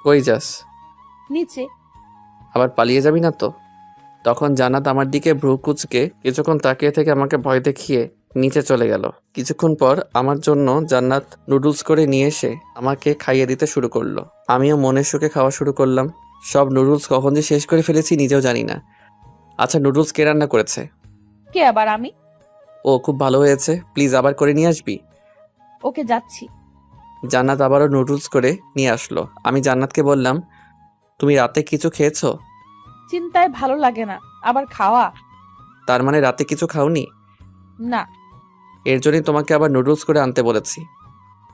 কই যাস? নিচে। আবার পালিয়ে যাবি না তো? তখন জান্নাত আমার দিকে ভ্রু কুচকে কিছুক্ষণ তাকিয়ে থেকে আমাকে ভয় দেখিয়ে নিচে চলে গেল। কিছুক্ষণ পর আমার জন্য জান্নাত নুডলস করে নিয়ে এসে আমাকে খাইয়ে দিতে শুরু করলো। আমিও মনের সুখে খাওয়া শুরু করলাম। সব নুডলস কখন যে শেষ করে ফেলেছি নিজেও জানি না। আচ্ছা, নুডলস কে রান্না করেছে? কে আবার? আমি। ও, খুব ভালো হয়েছে, প্লিজ আবার করে নিয়ে আসবি। ওকে, যাচ্ছি। জান্নাত আবারও নুডলস করে নিয়ে আসলো। আমি জান্নাতকে বললাম, তুমি রাতে কিছু খেয়েছো? চিন্তায় ভালো লাগে না, আবার খাওয়া। তার মানে রাতে কিছু খাওনি? না। এর জন্যই তোমাকে আবার নুডলস করে আনতে বলেছি।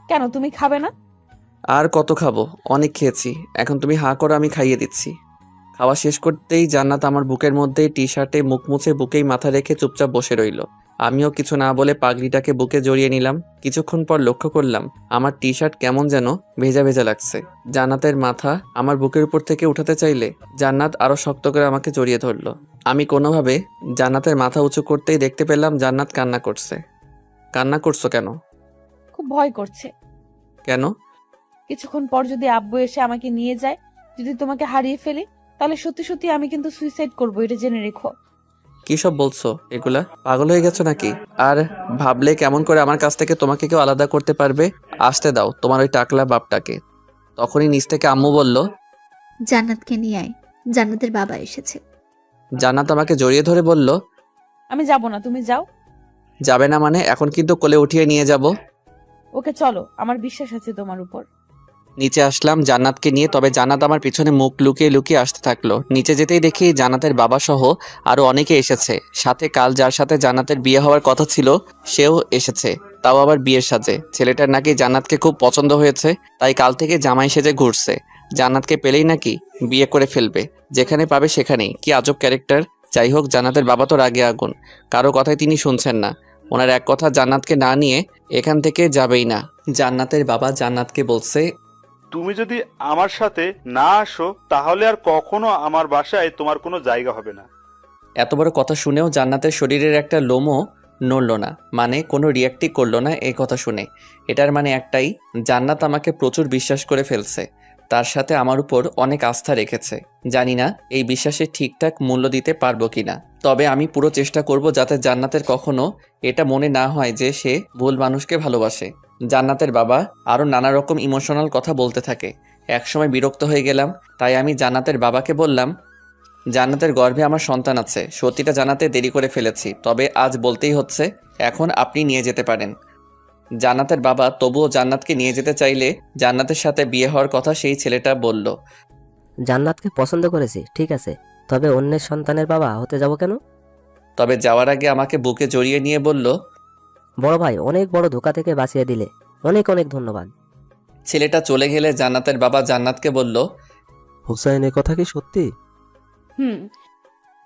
কেন, তুমি খাবে না? আর কত খাবো, অনেক খেয়েছি। এখন তুমি হাঁ করো, আমি খাইয়ে দিচ্ছি। খাওয়া শেষ করতেই জান্নাত আমার বুকের মধ্যেই টি শার্টে মুখ মুছে বুকেই মাথা রেখে চুপচাপ বসে রইল। আমিও কিছু না বলে পাগড়িটাকে বুকে জড়িয়ে নিলাম। কিছুক্ষণ পর লক্ষ্য করলাম আমার টি শার্ট কেমন যেন ভেজা ভেজা লাগছে। জান্নাতের মাথা আমার বুকের উপর থেকে উঠাতে চাইলে জান্নাত আরো শক্ত করে আমাকে জড়িয়ে ধরলো। আমি কোনোভাবে জান্নাতের মাথা উঁচু করতেই দেখতে পেলাম জান্নাত কান্না করছে। কান্না করছো কেন? খুব ভয় করছে। কেন? কিছুক্ষণ পর যদি আব্বু এসে আমাকে নিয়ে যায়, যদি তোমাকে হারিয়ে ফেলি, তাহলে সত্যি সত্যি আমি কিন্তু সুইসাইড করবো, এটা জেনে রেখো। কি সব বলছো এগুলা? পাগল হয়ে গেছো নাকি? আর ভাবলে কেমন করে আমার কাছ থেকে তোমাকে কেউ আলাদা করতে পারবে? আসতে দাও তোমার ওই টাকলা বাপটাকে। তখনই নিচ থেকে আম্মু বলল, জান্নাতকে নিয়ে আয়, জান্নাতের বাবা এসেছে। জান্নাত আমাকে জড়িয়ে ধরে বলল, আমি যাব না, তুমি যাও। যাবে না মানে? এখন কিন্তু কোলে উঠিয়ে নিয়ে যাব। ওকে, চলো, আমার বিশ্বাস আছে তোমার উপর। নিচে আসলাম জান্নাতকে নিয়ে, তবে জান্নাত আমার পিছনে মুখ লুকিয়ে লুকিয়ে আসতে থাকলো। নিচে যেতেই দেখি জান্নাতের বাবা সহ আরো অনেকে এসেছে। সাথে কাল যার সাথে জান্নাতের বিয়ে হওয়ার কথা ছিল সেও এসেছে, তাও আবার বিয়ের সাজে। ছেলেটার নাকি জান্নাতকে খুব পছন্দ হয়েছে, তাই কাল থেকে জামাই সেজে ঘুরছে। জান্নাতকে পেলেই নাকি বিয়ে করে ফেলবে, যেখানে পাবে সেখানেই। কি আজব ক্যারেক্টার। যাই হোক, জান্নাতের বাবা তো রাগে আগুন, কারো কথাই তিনি শুনছেন না। ওনার এক কথা জান্নাতকে না নিয়ে এখান থেকে যাবেই না। জান্নাতের বাবা জান্নাতকে বলছে, তুমি যদি আমার সাথে না আসো তাহলে আর কখনো আমার বাসায় তোমার কোনো জায়গা হবে না। এত বড় কথা শুনেও জান্নাতের শরীরের একটা লোমও নড়ল না, মানে কোনো রিয়াক্টই করলো না এই কথা শুনে। এটার মানে একটাই, জান্নাত আমাকে প্রচুর বিশ্বাস করে ফেলছে, তার সাথে আমার উপর অনেক আস্থা রেখেছে। জানি না এই বিশ্বাসের ঠিকঠাক মূল্য দিতে পারবো কিনা, তবে আমি পুরো চেষ্টা করব যাতে জান্নাতের কখনো এটা মনে না হয় যে সে ভুল মানুষকে ভালোবাসে। জান্নাতের বাবা আরও নানা রকম ইমোশনাল কথা বলতে থাকে। একসময় বিরক্ত হয়ে গেলাম, তাই আমি জান্নাতের বাবাকে বললাম, জান্নাতের গর্ভে আমার সন্তান আছে। সত্যিটা জানাতে দেরি করে ফেলেছি, তবে আজ বলতেই হচ্ছে। এখন আপনি নিয়ে যেতে পারেন। জান্নাতের বাবা তবুও জান্নাতকে নিয়ে যেতে চাইলে জান্নাতের সাথে বিয়ে হওয়ার কথা সেই ছেলেটা বলল। জান্নাতকে পছন্দ করেছি, ঠিক আছে, তবে অন্যের সন্তানের বাবা হতে যাব কেন? তবে যাওয়ার আগে আমাকে বুকে জড়িয়ে নিয়ে বলল, বড় ভাই, অনেক বড় ধোঁকা থেকে বাঁচিয়ে দিলে, অনেক অনেক ধন্যবাদ। ছেলেটা চলে গেলে জান্নাতের বাবা জান্নাতকে বলল। হুসাইন এ কথা কি সত্যি? হুম।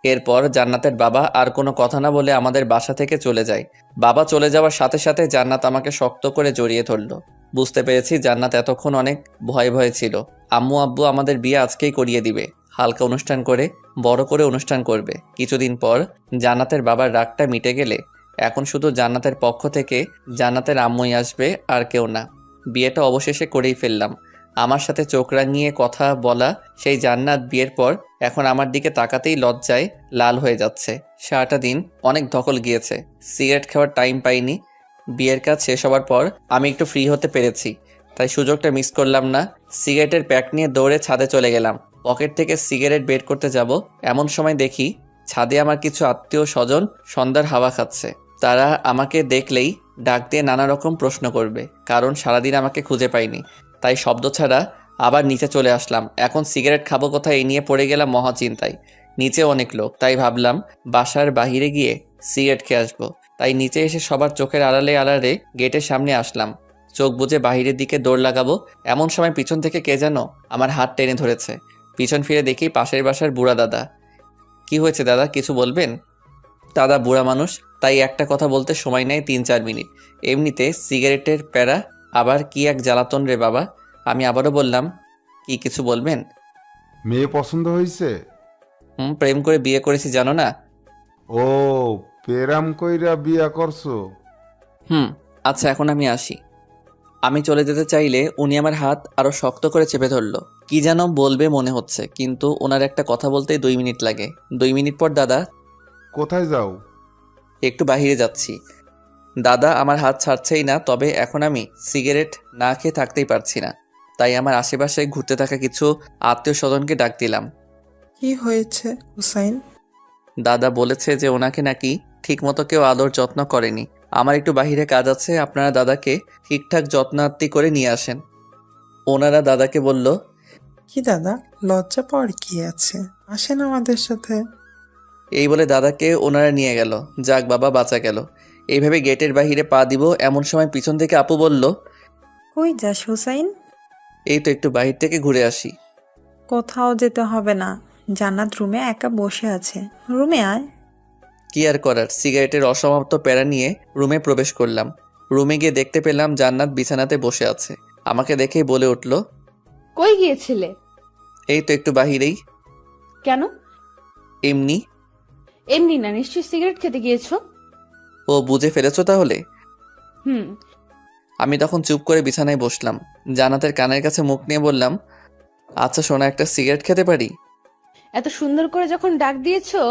এরপর জান্নাতের বাবা আর কোনো কথা না বলে আমাদের বাসা থেকে চলে যায়। বাবা চলে যাওয়ার সাথে সাথে জান্নাত আমাকে শক্ত করে জড়িয়ে ধরল। বুঝতে পেরেছি জান্নাত এতক্ষণ অনেক ভয়ে ভয়ে ছিল। আম্মু আব্বু আমাদের বিয়ে আজকেই করিয়ে দিবে, হালকা অনুষ্ঠান করে বড় করে অনুষ্ঠান করবে। কিছুদিন পর জান্নাতের বাবার রাগটা মিটে গেলে এখন শুধু জান্নাতের পক্ষ থেকে জান্নাতের আম্মুই আসবে, আর কেউ না। বিয়েটা অবশেষে করেই ফেললাম। আমার সাথে চোখ রাঙিয়ে কথা বলা সেই জান্নাত বিয়ের পর এখন আমার দিকে তাকাতেই লজ্জায় লাল হয়ে যাচ্ছে। সারাটা দিন অনেক ধকল গিয়েছে, সিগারেট খাওয়ার টাইম পাইনি। বিয়ের কাজ শেষ হওয়ার পর আমি একটু ফ্রি হতে পেরেছি, তাই সুযোগটা মিস করলাম না। সিগারেটের প্যাক নিয়ে দৌড়ে ছাদে চলে গেলাম। পকেট থেকে সিগারেট বের করতে যাব, এমন সময় দেখি ছাদে আমার কিছু আত্মীয় স্বজন সন্ধ্যার হাওয়া খাচ্ছে। তারা আমাকে দেখলেই ডাক দিয়ে নানা রকম প্রশ্ন করবে, কারণ সারাদিন আমাকে খুঁজে পাইনি। তাই শব্দ ছাড়া আবার নিচে চলে আসলাম। এখন সিগারেট খাবো কোথায়, এই নিয়ে পড়ে গেলাম মহা চিন্তায়। নিচে অনেক লোক, তাই ভাবলাম বাসার বাহিরে গিয়ে সিগারেট খেয়ে আসবো। তাই নিচে এসে সবার চোখের আড়ালে আড়ালে গেটের সামনে আসলাম। চোখ বুজে বাহিরের দিকে দৌড় লাগাবো, এমন সময় পিছন থেকে কে যেন আমার হাত টেনে ধরেছে। পিছন ফিরে দেখি পাশের বাসার বুড়া দাদা। কি হয়েছে দাদা, কিছু বলবেন? দাদা বুড়া মানুষ, তাই একটা কথা বলতে সময় নেয় 3-4 মিনিট। এমনিতে সিগারেটের প্যারা, আবার কি এক জ্বালাতন রে বাবা। আমি আবারও বললাম, কি কিছু বলবেন? মেয়ে পছন্দ হয়েছে? প্রেম করে বিয়ে করেছি জানো না। ও, প্রেম কইরা বিয়া করছো? আচ্ছা এখন আমি আসি। আমি চলে যেতে চাইলে উনি আমার হাত আরো শক্ত করে চেপে ধরলো। কি যেন বলবে মনে হচ্ছে, কিন্তু ওনার একটা কথা বলতেই 2 মিনিট লাগে। 2 মিনিট পর দাদা, কোথায় যাও? একটু বাহিরে যাচ্ছি। দাদা আমার হাত ছাড়ছেই না, তবে এখন আমি সিগারেট না খেয়ে থাকতেই পারছি না। তাই আমার আশেপাশে ঘুরতে থাকা কিছু আত্মীয় স্বজনকে ডাক দিলাম। কি হয়েছে হুসাইন? দাদা বলেছে যে ওনাকে নাকি ঠিকমতো কেউ আদর যত্ন করেনি। আমার একটু বাহিরে কাজ আছে, আপনারা দাদাকে ঠিকঠাক যত্নার্তি করে নিয়ে আসেন। ওনারা দাদাকে বলল, কি দাদা, লজ্জা পাওয়ার কি আছে, আসেন আমাদের সাথে। এই বলে দাদাকে ওনারা নিয়ে গেল। যাক বাবা, বাঁচা গেল। এইভাবে গেটের বাহিরে পা দিব, এমন সময় পিছন থেকে আপু বলল, কই যাস হুসাইন? এই তো একটু বাহির থেকে ঘুরে আসি। কোথাও যেতে হবে না, জান্নাত রুমে একা বসে আছে, রুমে আয়। কি আর করার, সিগারেটের অসমাপ্ত প্যারা নিয়ে রুমে প্রবেশ করলাম। রুমে গিয়ে দেখতে পেলাম জান্নাত বিছানাতে বসে আছে। আমাকে দেখেই বলে উঠল, কই গিয়েছিলে? এই তো একটু বাহিরেই। কেন? এমনি। এমনি না, নিশ্চয়ই সিগারেট খেতে গিয়েছো। ও, বুঝে ফেলেছো তাহলে। হুম। আমি তখন চুপ করে বিছানায় বসলাম। জান্নাতের কানের কাছে মুখ নিয়ে বললাম, আচ্ছা সোনা, একটা সিগারেট খেতে পারি? এত সুন্দর করে যখন ডাক দিয়েছো,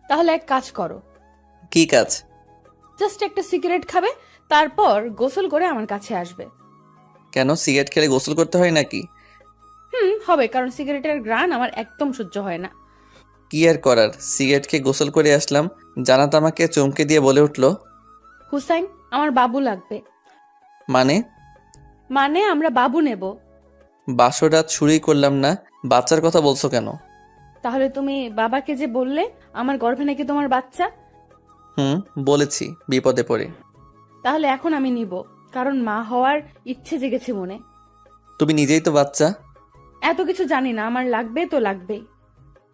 তাহলে এক কাজ করো। কি কাজ? জাস্ট একটা সিগারেট খাবে, তারপর গোসল করে আমার কাছে আসবে। কেন, সিগারেট খেলে গোসল করতে হয় নাকি? হবে, কারণ সিগারেটের ঘ্রাণ আমার একদম সহ্য হয় না। কি আর করার, সিগারেট খেয়ে গোসল করে আসলাম। জান্নাত আমাকে চমকে দিয়ে বলে উঠল, হুসাইন, আমার বাবু লাগবে। মানে আমরা বাবু নেব। বাসরাত শুরুই করলাম না, বাচ্চার কথা বলছো কেন? তাহলে তুমি বাবাকে যে বললে আমার গর্ভে নাকি তোমার বাচ্চা। বলেছি, বিপদে পড়ে। তাহলে এখন আমি নিব, কারণ মা হওয়ার ইচ্ছে জেগেছে মনে। তুমি নিজেই তো বাচ্চা। এত কিছু জানি না, আমার লাগবে তো লাগবেই।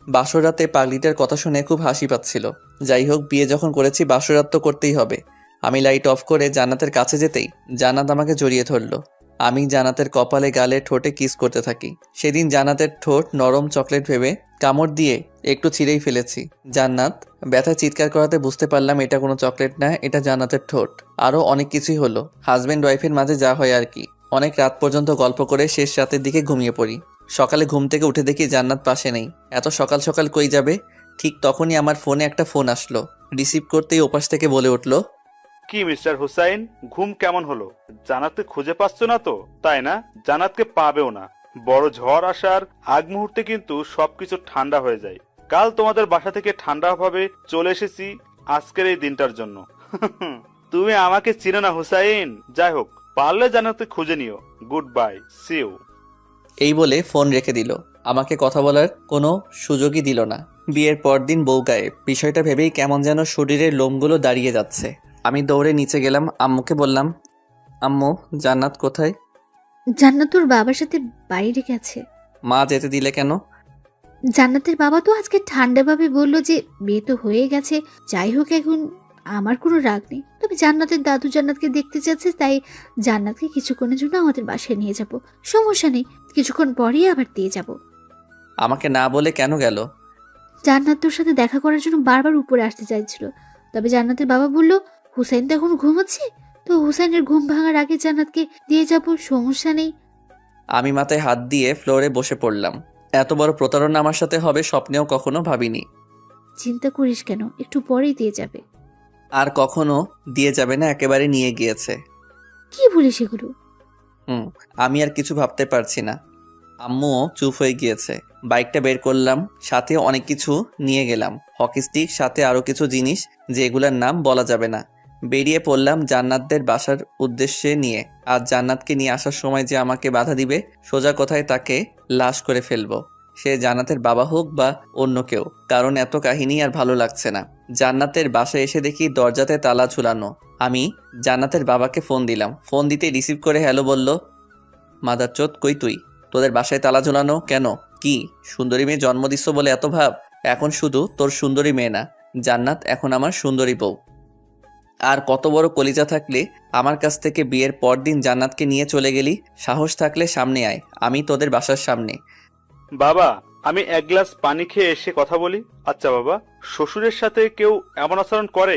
বাসরাতে পাগলিটার কথা শুনে খুব হাসি পাচ্ছিল। যাই হোক, বিয়ে যখন করেছি বাসরাত তো করতেই হবে। আমি লাইট অফ করে জান্নাতের কাছে যেতেই জান্নাত আমাকে জড়িয়ে ধরলো। আমি জান্নাতের কপালে, গালে, ঠোঁটে কিস করতে থাকি। সেদিন জান্নাতের ঠোঁট নরম চকলেট ভেবে কামড় দিয়ে একটু ছিঁড়েই ফেলেছি। জান্নাত ব্যথায় চিৎকার করাতে বুঝতে পারলাম এটা কোনো চকলেট না, এটা জান্নাতের ঠোঁট। আরও অনেক কিছুই হলো, হাজব্যান্ড ওয়াইফের মাঝে যা হয় আর কি। অনেক রাত পর্যন্ত গল্প করে শেষ রাতের দিকে ঘুমিয়ে পড়ি। সকালে ঘুম থেকে উঠে দেখি জান্নাত পাশে নেই। এত সকাল সকাল কই যাবে? ঠিক তখনই আমার ফোনে একটা ফোন আসলো। রিসিভ করতেই ওপাশ থেকে বলে উঠলো, কি মিস্টার হুসাইন, ঘুম কেমন হলো? জান্নাতকে খুঁজে পাচ্ছ না তো, তাই না? জান্নাতকে পাবেও না। বড় ঝড় আসার আগ মুহূর্তে কিন্তু সবকিছু ঠান্ডা হয়ে যায়। কাল তোমাদের বাসা থেকে ঠান্ডাভাবে চলে এসেছি আজকের এই দিনটার জন্য। তুমি আমাকে চিনো না হুসাইন। যাই হোক, পারলে জান্নাতকে খুঁজে নিও। Good bye, see you. এই বলে ফোন রেখে দিল। আমাকে কথা বলার কোনো সুযোগই দিল না। বিয়ের পরদিন বউ গায়ে, বিষয়টা ভেবেই কেমন যেন শরীরের লোমগুলো দাঁড়িয়ে যাচ্ছে। আমি দৌড়ে নিচে গেলাম, আম্মুকে বললাম, আম্মু জান্নাত কোথায়? জান্নাত তোর বাবার সাথে বাইরে গেছে। মা যেতে দিলে কেন? জান্নাতের বাবা তো আজকে ঠান্ডাভাবে বলল যে বিয়ে তো হয়ে গেছে, যাই হোক এখন আমার কোনো রাগ নেই, তবে জান্নাতের দাদু জান্নাতকে দেখতে চাচ্ছে, তাই জান্নাতকে কিছুক্ষণের জন্য আমাদের বাসায় নিয়ে যাব। সমস্যা নেই, কিছুক্ষণ পরেই আবার দিয়ে যাব। আমাকে না বলে কেন গেল? জান্নাত তোর সাথে দেখা করার জন্য বারবার উপরে আসতে চাইছিল, তবে জান্নাতের বাবা বলল হুসাইন তো এখন ঘুমোচ্ছে, তো হুসাইনের ঘুম ভাঙার আগে জান্নাতকে দিয়ে যাব, সমস্যা নেই। আমি মাথায় হাত দিয়ে ফ্লোরে বসে পড়লাম। এত বড় প্রতারণা আমার সাথে হবে স্বপ্নেও কখনো ভাবিনি। চিন্তা করিস কেন, একটু পরেই দিয়ে যাবে। আর কখনো দিয়ে যাবে না, একেবারে নিয়ে গিয়েছে। কি বলিস এগুলো? আমি আর কিছু ভাবতে পারছি না। আম্মুও চুপ হয়ে গিয়েছে। বাইকটা বের করলাম, সাথে অনেক কিছু নিয়ে গেলাম, হকি স্টিক, সাথে আরো কিছু জিনিস যেগুলোর নাম বলা যাবে না। বেরিয়ে পড়লাম জান্নাতদের বাসার উদ্দেশ্যে নিয়ে। আর জান্নাতকে নিয়ে আসার সময় যে আমাকে বাধা দিবে, সোজা কথায় তাকে লাশ করে ফেলবো, সে জান্নাতের বাবা হোক বা অন্য কেউ। কারণ এত কাহিনী আর ভালো লাগছে না। জান্নাতের বাসায় এসে দেখি দরজাতে তালা ঝুলানো। আমি জান্নাতের বাবাকে ফোন দিলাম। ফোন দিতে রিসিভ করে হ্যালো বলল। মাদারচোদ, কই তুই? তোদের বাসায় তালা ঝুলানো কেন? কি সুন্দরী মেয়ে জন্ম দিচ্ছ বলে এত ভাব? এখন শুধু তোর সুন্দরী মেয়ে না, জান্নাত এখন আমার সুন্দরী বউ। আর কত বড় কলিজা থাকলে আমার কাছ থেকে বিয়ের পর দিন জান্নাতকে নিয়ে চলে গেলি? সাহস থাকলে সামনে আয়, আমি তোদের বাসার সামনে। বাবা, আমি এক গ্লাস পানি খেয়ে এসে কথা বলি। আচ্ছা বাবা, শ্বশুরের সাথে কেউ এমন আচরণ করে?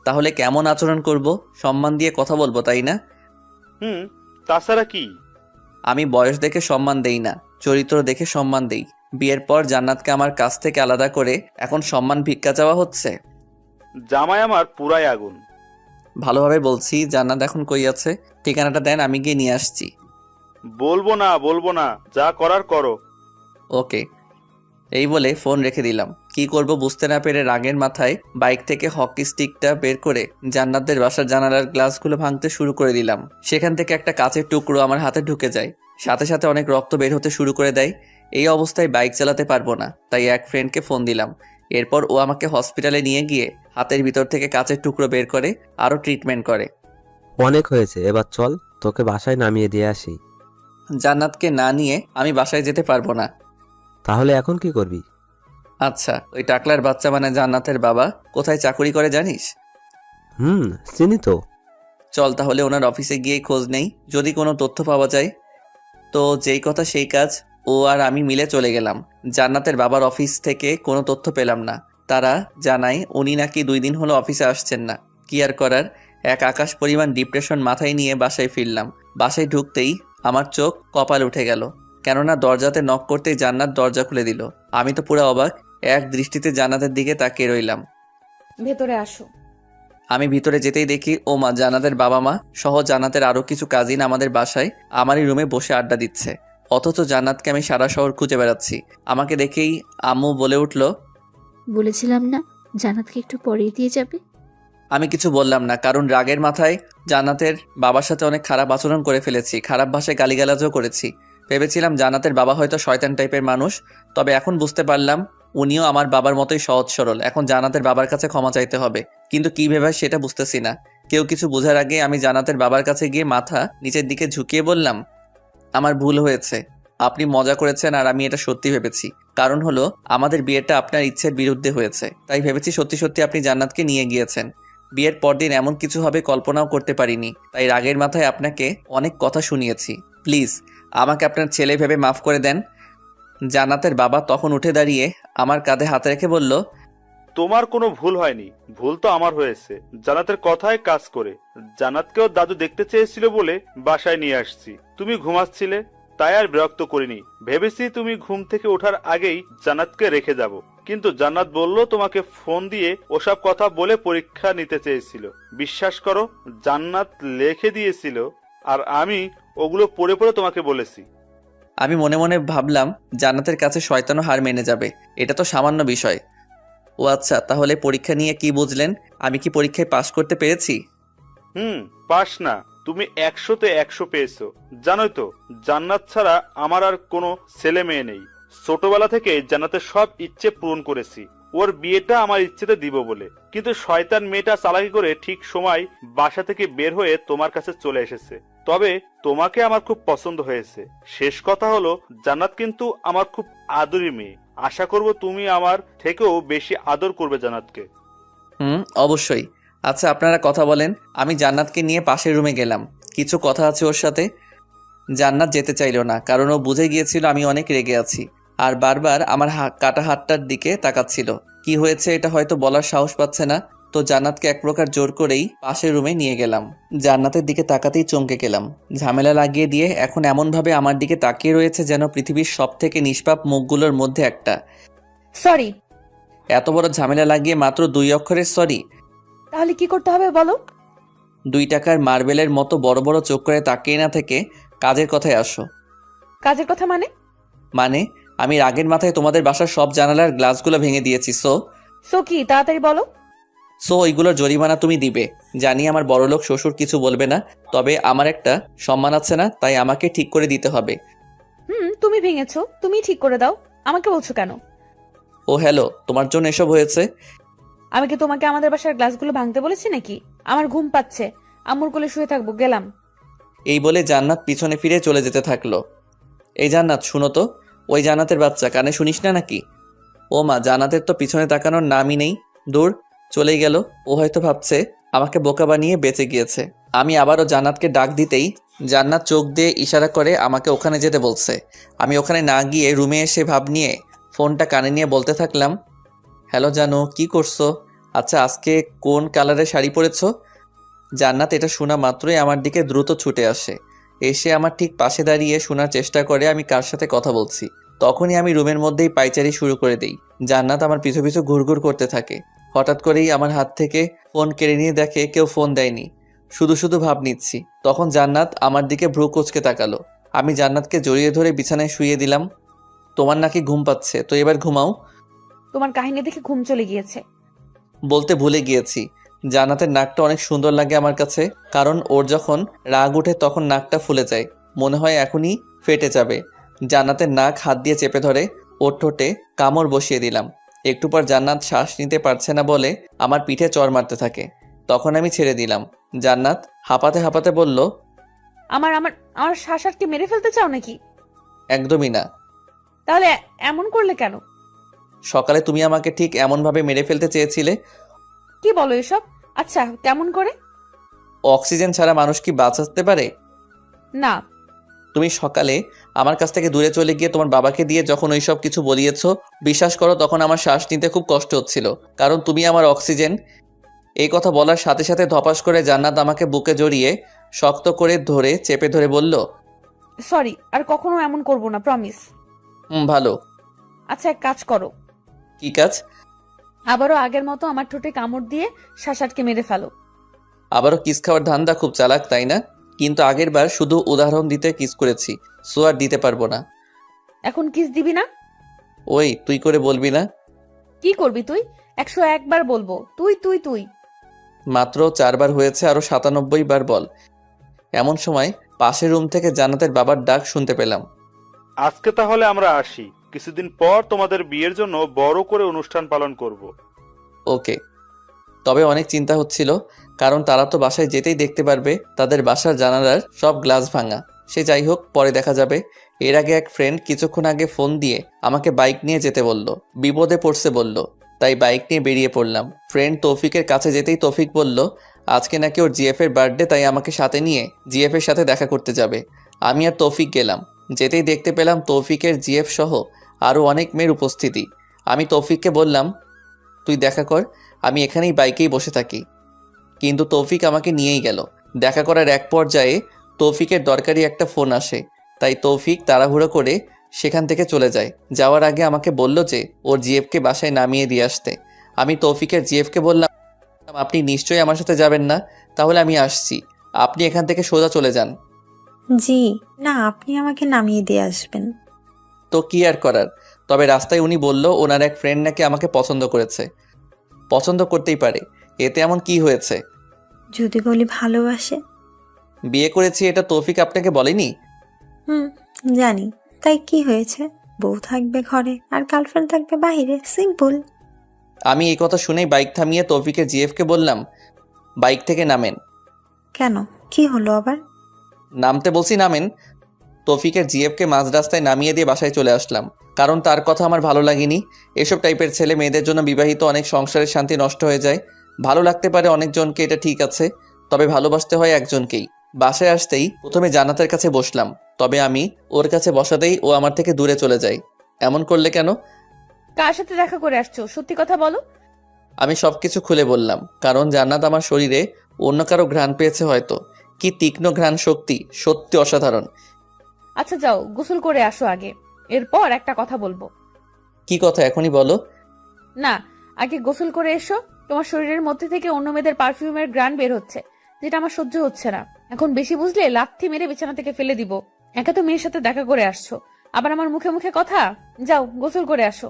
তাহলে কেমন আচরণ করব? সম্মান দিয়ে কথা বলবো, তাই না? তাছাড়া কি? আমি বয়স দেখে সম্মান দেই না, চরিত্র দেখে সম্মান দেই। বিয়ের পর জান্নাতকে আমার কাছ থেকে আলাদা করে এখন সম্মান ভিক্ষা চাওয়া হচ্ছে। জামাই আমার পুরাই আগুন। ভালোভাবে বলছি, জান্নাত এখন কই আছে? ঠিকানাটা দেন, আমি গিয়ে নিয়ে আসছি। বলবো না, যা করার করো। ওকে। এই বলে ফোন রেখে দিলাম। কি করব বুঝতে না পেরে রাগের মাথায় বাইক থেকে হকি স্টিকটা বের করে জান্নাতদের বাসার জানালার গ্লাসগুলো ভাঙতে শুরু করে দিলাম। সেখান থেকে একটা কাচের টুকরো আমার হাতে ঢুকে যায়, সাথে সাথে অনেক রক্ত বের হতে শুরু করে দেয়। এই অবস্থায় বাইক চালাতে পারবো না, তাই এক ফ্রেন্ডকে ফোন দিলাম। এরপর ও আমাকে হসপিটালে নিয়ে গিয়ে হাতের ভিতর থেকে কাচের টুকরো বের করে আরও ট্রিটমেন্ট করে। অনেক হয়েছে, এবার চল তোকে বাসায় নামিয়ে দিয়ে আসি। জান্নাতকে না নিয়ে আমি বাসায় যেতে পারবো না। তাহলে এখন কি করবি? আচ্ছা, ওই টাকলার বাচ্চা মানে জান্নাতের বাবা কোথায় চাকরি করে জানিস? চিনি তো। চল তাহলে ওনার অফিসে গিয়ে খোঁজ নেই, যদি কোনো তথ্য পাওয়া যায়। তো যেই কথা সেই কাজ, ও আর আমি মিলে চলে গেলাম। জান্নাতের বাবার অফিস থেকে কোনো তথ্য পেলাম না। তারা জানায় উনি নাকি 2 দিন হলো অফিসে আসছেন না। কি আর করার, এক আকাশ পরিমাণ ডিপ্রেশন মাথায় নিয়ে বাসায় ফিরলাম। বাসায় ঢুকতেই আমার চোখ কপাল উঠে গেল, কেননা দরজাতে নক করতেই জান্নাত দরজা খুলে দিল। আমি তো পুরো অবাক, এক দৃষ্টিতে জান্নাতের দিকে তাকিয়ে রইলাম। ভেতরে আসো। আমি ভিতরে যেতেই দেখি ও মা, জান্নাতের বাবা মা সহ জান্নাতের আরো কিছু কাজিন আমাদের বাসায় আমারই রুমে বসে আড্ডা দিচ্ছে। অথচ জান্নাতকে আমি সারা শহর খুঁজে বেড়াচ্ছি। আমাকে দেখেই আম্মু বলে উঠল, বলেছিলাম না জান্নাতকে একটু পরেই দিয়ে যাবে। আমি কিছু বললাম না, কারণ রাগের মাথায় জান্নাতের বাবার সাথে অনেক খারাপ আচরণ করে ফেলেছি, খারাপ ভাষায় গালিগালাজও করেছি। ভেবেছিলাম জান্নাতের বাবা হয়তো শয়তান টাইপের মানুষ, তবে এখন বুঝতে পারলাম উনিও আমার বাবার মতোই সহজ সরল। এখন জান্নাতের বাবার কাছে ক্ষমা চাইতে হবে, কিন্তু কি ভেবে সেটা বুঝতেছি না। কেউ কিছু বোঝার আগে আমি জান্নাতের বাবার কাছে গিয়ে মাথা নিচের দিকে ঝুঁকিয়ে বললাম, আমার ভুল হয়েছে, আপনি মজা করেছেন আর আমি এটা সত্যি ভেবেছি। কারণ হলো আমাদের বিয়েটা আপনার ইচ্ছের বিরুদ্ধে হয়েছে, তাই ভেবেছি সত্যি সত্যি আপনি জান্নাতকে নিয়ে গিয়েছেন। বিয়ের পরদিন এমন কিছু হবে কল্পনাও করতে পারিনি, তাই রাগের মাথায় আপনাকে অনেক কথা শুনিয়েছি। প্লিজ আমাকে আপনার ছেলে ভেবে মাফ করে দেন। জান্নাতের বাবা তখন উঠে দাঁড়িয়ে আমার কাঁধে হাত রেখে বলল, তোমার কোনো ভুল হয়নি, ভুল তো আমার হয়েছে। জান্নাতের কথায় কাজ করে জান্নাতকেও দাদু দেখতে চেয়েছিল বলে বাসায় নিয়ে আসছি। তুমি ঘুমাচ্ছিলে তাই আর বিরক্ত করিনি, ভেবেছি তুমি ঘুম থেকে ওঠার আগেই জান্নাতকে রেখে যাব। কিন্তু জান্নাত বলল তোমাকে ফোন দিয়ে ওসব কথা বলে পরীক্ষা নিতে চেয়েছিল। বিশ্বাস করো, জান্নাত লিখে দিয়েছিল আর আমি ওগুলো পড়ে পড়ে তোমাকে বলেছি। আমি মনে মনে ভাবলাম জান্নাতের কাছে শয়তানও হার মেনে যাবে, এটা তো সামান্য বিষয়। ও আচ্ছা, তাহলে পরীক্ষা নিয়ে কি বুঝলেন? আমি কি পরীক্ষায় পাশ করতে পেরেছি? পাস না, তুমি 100-তে 100 পেয়েছো। জানোই তো জান্নাত ছাড়া আমার আর কোনো ছেলে মেয়ে নেই। ছোটবেলা থেকে জান্নাতের সব ইচ্ছে পূরণ করেছি, ওর বিয়েটা আমার ইচ্ছেতে দিব বলে, কিন্তু শয়তান মেয়েটা চালাকি করে ঠিক সময় বাসা থেকে বের হয়ে তোমার কাছে চলে এসেছে। তবে তোমাকে আমার খুব পছন্দ হয়েছে। শেষ কথা হলো জান্নাত কিন্তু আমার খুব আদরি মেয়ে। আশা করব তুমি আমার থেকেও বেশি আদর করবে জান্নাতকে। অবশ্যই। আচ্ছা, আপনারা কথা বলেন। আমি জান্নাতকে নিয়ে পাশের রুমে গেলাম, কিছু কথা আছে ওর সাথে। জান্নাত যেতে চাইল না, কারণ ও বুঝে গিয়েছিল আমি অনেক রেগে আছি, আর বারবার আমার কাটা হাতটার দিকে তাকাচ্ছিল। কি হয়েছে এটা হয়তো বলার সাহস পাচ্ছে না, তো জান্নাতকে এক প্রকার জোর করেই পাশের রুমে নিয়ে গেলাম। জান্নাতের দিকে তাকাতেই চমকে গেলাম। ঝামেলা লাগিয়ে দিয়ে এখন এমনভাবে আমার দিকে তাকিয়ে রয়েছে যেন পৃথিবীর সব থেকে নিষ্পাপ মুখগুলোর মধ্যে একটা। সরি। এত বড় ঝামেলা লাগিয়ে মাত্র 2 অক্ষরের সরি? তাহলে কি করতে হবে বলো? 2 টাকার মার্বেলের মতো বড় বড় চোখ করে তাকিয়ে না থেকে কাজের কথায় আসো। কাজের কথা মানে? মানে আমি রাগের মাথায় তোমাদের বাসার সব জানালার গ্লাসগুলো ভেঙে দিয়েছি। সো কি, তাড়াতাড়ি বলো। ওইগুলোর জরিমানা তুমি দিবে। জানি আমার বড়লোক শ্বশুর কিছু বলবে না, তবে আমার একটা সম্মান আছে না, তাই আমাকে ঠিক করে দিতে হবে। তুমি ভেঙেছো, তুমি ঠিক করে দাও, আমাকে বলছো কেন? ও হ্যালো, তোমার জন্য এসব হয়েছে? আমি কি তোমাকে আমাদের বাসার গ্লাসগুলো ভাঙতে বলেছি নাকি? আমার ঘুম পাচ্ছে, আম্মুর কোলে শুয়ে থাকবো, গেলাম। এই বলে জান্নাত পিছনে ফিরে চলে যেতে থাকলো। এই জান্নাত, শুনো তো। ওই জান্নাতের বাচ্চা, কানে শুনিস না নাকি? ও মা, জান্নাতের তো পিছনে তাকানোর নামই নেই। দূর, চলেই গেল। ও হয়তো ভাবছে আমাকে বোকা বানিয়ে বেঁচে গিয়েছে। আমি আবারও জান্নাতকে ডাক দিতেই জান্নাত চোখ দিয়ে ইশারা করে আমাকে ওখানে যেতে বলছে। আমি ওখানে না গিয়ে রুমে এসে ভাব নিয়ে ফোনটা কানে নিয়ে বলতে থাকলাম, হ্যালো জানু, কি করছো? আচ্ছা, আজকে কোন কালারের শাড়ি পরেছো? জান্নাত এটা শোনা মাত্রই আমার দিকে দ্রুত ছুটে আসে, এসে আমার ঠিক পাশে দাঁড়িয়ে শোনার চেষ্টা করে আমি কার সাথে কথা বলছি। তখনই আমি রুমের মধ্যেই পায়চারি শুরু করে দিই। জান্নাত আমার পিছু পিছু ঘুরঘুর করতে থাকে। হঠাৎ করেই আমার হাত থেকে ফোন কেড়ে নিয়ে দেখে কেউ ফোন দেয়নি, শুধু শুধু ভাব নিচ্ছি। তখন জান্নাত আমার দিকে ভ্রু কুঁচকে তাকালো। আমি জান্নাতকে জড়িয়ে ধরে বিছানায় শুইয়ে দিলাম। তোমার নাকি ঘুম পাচ্ছে, তো এবার ঘুমাও। তোমার কাহিনী দেখে ঘুম চলে গিয়েছে। বলতে ভুলে গিয়েছি, জান্নাতের নাকটা অনেক সুন্দর লাগে আমার কাছে, কারণ ওর যখন রাগ উঠে তখন নাকটা ফুলে যায়, মনে হয় এখনই ফেটে যাবে। জান্নাতের নাক হাত দিয়ে চেপে ধরে ওর ঠোঁটে কামড় বসিয়ে দিলাম। একটু পর জান্নাত শ্বাস নিতে পারছে না বলে আমার পিঠে চড় মারতে থাকে। তখন আমি ছেড়ে দিলাম। জান্নাত হাঁপাতে হাঁপাতে বলল, আমার আমার আমার শ্বাস কি মেরে ফেলতে চাও নাকি? একদমই না। তাহলে এমন করলে কেন? সকালে তুমি আমাকে ঠিক এমনভাবে মেরে ফেলতে চেয়েছিলে। কি বলো এসব? আচ্ছা, কেমন করে? অক্সিজেন ছাড়া মানুষ কি বাঁচতে পারে? না। তুমি সকালে আমার কাছ থেকে দূরে চলে গিয়ে তোমার বাবাকে দিয়ে যখন ওইসব কিছু বলিয়েছো, বিশ্বাস করো তখন আমার শ্বাস নিতে খুব কষ্ট হচ্ছিল, কারণ তুমি আমার অক্সিজেন। এই কথা বলার সাথে সাথে ধপাস করে জান্নাত আমাকে বুকে জড়িয়ে শক্ত করে ধরে চেপে ধরে বলল, সরি, আর কখনো এমন করব না, প্রমিস। ভালো। আচ্ছা, এক কাজ করো। কি কাজ? আবারও আগের মতো আমার ঠোঁটে কামড় দিয়ে শ্বাস আটকে মেরে ফেলো। আবারও কিস খাওয়ার ধান্দা? খুব চালাক, তাই না? কিন্তু আগের বার শুধু উদাহরণ দিতে কিস করেছি, সো আর দিতে পারবো না। এখন কিস দিবি না? ওই তুই করে বলবি না? কি করবি তুই? 101 বার বলবো তুই তুই তুই। মাত্র 4 বার হয়েছে, আরো 97 বার বল। এমন সময় পাশের রুম থেকে জান্নাতের বাবার ডাক শুনতে পেলাম। আজকে তাহলে আমরা আসি, কিছুদিন পর তোমাদের বিয়ের জন্য বড় করে অনুষ্ঠান পালন করব। ওকে। তবে অনেক চিন্তা হচ্ছিল, কারণ তারা তো বাসায় যেতেই দেখতে পারবে তাদের বাসার জানালার সব গ্লাস ভাঙা। সে যাই হোক, পরে দেখা যাবে। এর আগে এক ফ্রেন্ড কিছুক্ষণ আগে ফোন দিয়ে আমাকে বাইক নিয়ে যেতে বলল, বিপদে পড়ছে বলল, তাই বাইক নিয়ে বেরিয়ে পড়লাম। ফ্রেন্ড তৌফিকের কাছে যেতেই তৌফিক বলল আজকে নাকি ওর জিএফ এর বার্থডে, তাই আমাকে সাথে নিয়ে জিএফ এর সাথে দেখা করতে যাবে। আমি আর তৌফিক গেলাম। যেতেই দেখতে পেলাম তৌফিকের জিএফ সহ আরও অনেক মেয়ের উপস্থিতি। আমি তৌফিককে বললাম, তুই দেখা কর, আমি এখানেই বাইকেই বসে থাকি। কিন্তু তৌফিক আমাকে নিয়েই গেল। দেখা করার এক পর্যায়ে তৌফিকের দরকারি একটা ফোন আসে, তাই তৌফিক তাড়াহুড়ো করে সেখান থেকে চলে যায়। যাওয়ার আগে আমাকে বলল যে ওর জিএফকে বাসায় নামিয়ে দিয়ে আসতে। আমি তৌফিকের জিএফকে বললাম, আপনি নিশ্চয়ই আমার সাথে যাবেন না, তাহলে আমি আসছি, আপনি এখান থেকে সোজা চলে যান। জি না, আপনি আমাকে নামিয়ে দিয়ে আসবেন। তো কি আর করার। তবে রাস্তায় উনি বলল ওনার এক ফ্রেন্ড নাকি আমাকে পছন্দ করেছে। পছন্দ করতেই পারে, এতে এমন কি হয়েছে? যদি বলি ভালোবাসে? বিয়ে করেছি এটা তৌফিক আপনাকে বলেনি? হুম, জানি। তাই কি হয়েছে? বউ থাকবে ঘরে আর গার্লফ্রেন্ড থাকবে বাইরে, সিম্পল। আমি এই কথা শুনেই বাইক থামিয়ে তৌফিকের জিএফকে বললাম, বাইক থেকে নামেন। কেন, কি হলো আবার? নামতে বলছি নামেন। তৌফিকের জিএফকে মাঝ রাস্তায় নামিয়ে দিয়ে বাসায় চলে আসলাম, কারণ তার কথা আমার ভালো লাগেনি। এসব টাইপের ছেলে মেয়েদের জন্য বিবাহিত অনেক সংসারের শান্তি নষ্ট হয়ে যায়। ভালো লাগতে পারে অনেকজনকে, এটা ঠিক আছে, তবে ভালোবাসতে হয় একজনকেই। বাসায় আসতেই প্রথমে জান্নাতের কাছে বসলাম, তবে আমি ওর কাছে বসাতেই ও আমার থেকে দূরে চলে যায়। এমন করলে কেন? কার সাথে দেখা করে আসছো, সত্যি কথা বলো। আমি সবকিছু খুলে বললাম, কারণ জান্নাত আমার শরীরে অন্য কারো ঘ্রাণ পেয়েছে হয়তো। কি তীক্ষ্ণ ঘ্রাণ শক্তি, সত্যি অসাধারণ। আচ্ছা যাও, গোসল করে আসো আগে, এরপর একটা কথা বলবো। কি কথা এখনই বলো। না, আগে গোসল করে এসো। তোমার শরীরের মধ্যে থেকে অন্য মেয়েদের পারফিউমের গ্রান বের হচ্ছে, যেটা আমার সহ্য হচ্ছে না। এখন বেশি বুঝলে লাথি মেরে বিছানা থেকে ফেলে দিব। একা তো মেয়ের সাথে দেখা করে আসছো, আবার আমার মুখে মুখে কথা। যাও গোসল করে আসো।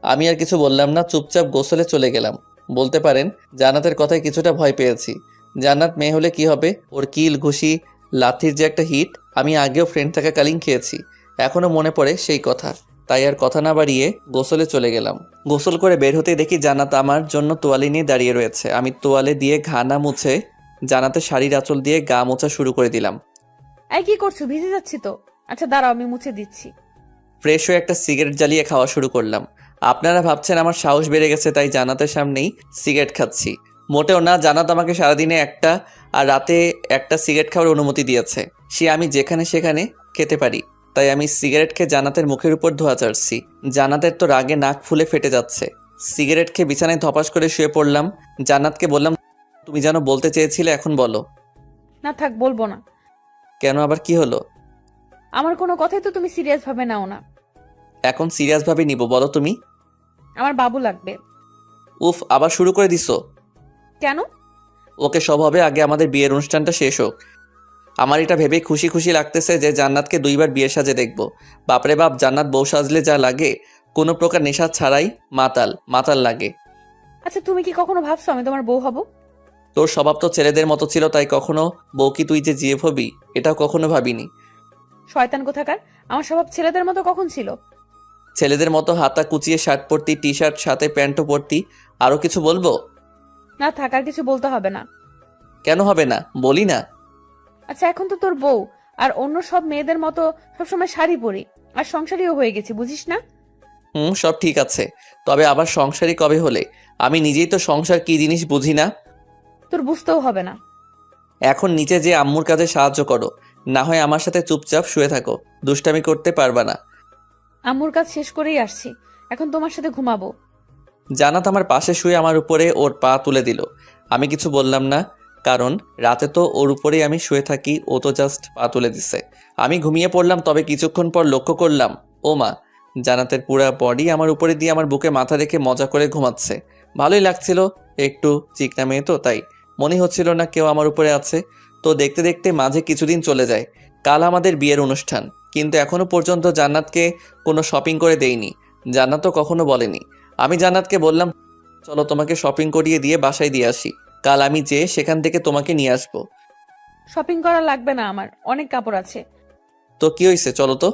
আমি আর কিছু বললাম না, চুপচাপ গোসলে চলে গেলাম। বলতে পারেন জান্নাতের কথায় কিছুটা ভয় পেয়েছি। জান্নাত মেয়ে হলে কি হবে, ওর কিল ঘুষি লাথির যে একটা হিট আমি আগেও ফ্রেন্ড থাকাকালীন খেয়েছি, এখনো মনে পড়ে সেই কথা। তাই আর কথা না বাড়িয়ে গোসলে চলে গেলাম। গোসল করে বের হতে দেখি জান্নাত আমার জন্য তোয়ালে নিয়ে দাঁড়িয়ে রয়েছে। আমি তোয়ালে দিয়ে ঘানা মুছে জান্নাতের শাড়ির আঁচল দিয়ে গা মোছা শুরু করে দিলাম। এই কি করছো, ভিজে যাচ্ছি তো। আচ্ছা দাঁড়াও, আমি মুছে দিচ্ছি। ফ্রেশ হয়ে একটা সিগারেট জ্বালিয়ে খাওয়া শুরু করলাম। আপনারা ভাবছেন আমার সাহস বেড়ে গেছে তাই জান্নাতের সামনেই সিগারেট খাচ্ছি। মোটেও না, জান্নাত আমাকে সারাদিনে একটা আর রাতে একটা সিগারেট খাওয়ার অনুমতি দিয়েছে। সে আমি যেখানে সেখানে খেতে পারি, তাই আমি সিগারেট খেয়ে জান্নাতের মুখের উপর ধোয়া চাড়ছি। জান্নাতের তো রাগে নাক ফুলে ফেটে যাচ্ছে। সিগারেট খেয়ে বিছানায় ধপাস করে শুয়ে পড়লাম। জান্নাতকে বললাম, তুমি যেন বলতে চেয়েছিলে, এখন বলো। না থাক, বলবো না। কেন, আবার কি হলো? আমার কোনো কথাই তো তুমি সিরিয়াস ভাবে নাও না। এখন সিরিয়াসভাবে নিব, বলো তুমি। আমার বাবু লাগবে। উফ, আবার শুরু করে দিছো। কেন? ওকে, সব হবে, আগে আমাদের বিয়ের অনুষ্ঠানটা শেষ হোক। আমার এটা ভেবে খুশি খুশি লাগতেছে যে জান্নাতকে 2বার বিয়ে সাজে দেখব। বাপরে বাপ, জান্নাত বউ সাজলে যা লাগে, কোনো প্রকার নেশা ছাড়াই মাতাল মাতাল লাগে। আচ্ছা তুমি কি কখনো ভাবছো আমি তোমার বউ হব? তোর স্বভাব তো ছেলেদের মতো ছিল, তাই কখনো বউ কি তুই যে জিয়ে হবি এটাও কখনো ভাবিনি। শয়তান কোথাকার, আমার স্বভাব ছেলেদের মতো কখন ছিল? ছেলেদের মতো হাতা কুচিয়ে শার্ট পরতি, টি শার্ট সাথে প্যান্টও পরতি। আরও কিছু বলবো? না থাক, আর কিছু বলতে হবে না। কেন হবে না, বলি না। আচ্ছা এখন তো তোর বউ, আর অন্য সব মেয়েদের মতো সবসময় শাড়ি পরি, আর সংসারীও হয়ে গেছি, বুঝিস না? সব ঠিক আছে, তবে আবার সংসারী কবে হলে? আমি নিজেই তো সংসার কি জিনিস বুঝি না। তোর বুঝতেও হবে না। এখন নিচে যে আম্মুর কাজে সাহায্য করো, না হয় আমার সাথে চুপচাপ শুয়ে থাকো, দুষ্টামি করতে পারবা না। আম্মুর কাজ শেষ করেই আসছি, এখন তোমার সাথে ঘুমাবো। জান্নাত আমার পাশে শুয়ে আমার উপরে ওর পা তুলে দিল। আমি কিছু বললাম না, কারণ রাতে তো ওর উপরেই আমি শুয়ে থাকি, ও তো জাস্ট পা তুলে দিছে। আমি ঘুমিয়ে পড়লাম, তবে কিছুক্ষণ পর লক্ষ্য করলাম, ও মা, জান্নাতের পুরা বডি আমার উপরে দিয়ে আমার বুকে মাথা রেখে মজা করে ঘুমাচ্ছে। ভালোই লাগছিল, একটু চিকনা মেয়ে তো, তাই মনে হচ্ছিল না কেউ আমার উপরে আছে। তো দেখতে দেখতে মাঝে কিছুদিন চলে যায়। কাল আমাদের বিয়ের অনুষ্ঠান, কিন্তু এখনো পর্যন্ত জান্নাতকে কোনো শপিং করে দেইনি। জান্নাতও কখনো বলেনি। আমি জান্নাতকে বললাম, চলো তোমাকে শপিং করিয়ে দিয়ে বাসায় দিয়ে আসি, কাল আমি যেয়ে সেখান থেকে তোমাকে নিয়ে আসবো। শপিং করা লাগবে না, আমার অনেক কাপড় আছে। তো কি হয়েছে, চলো তো।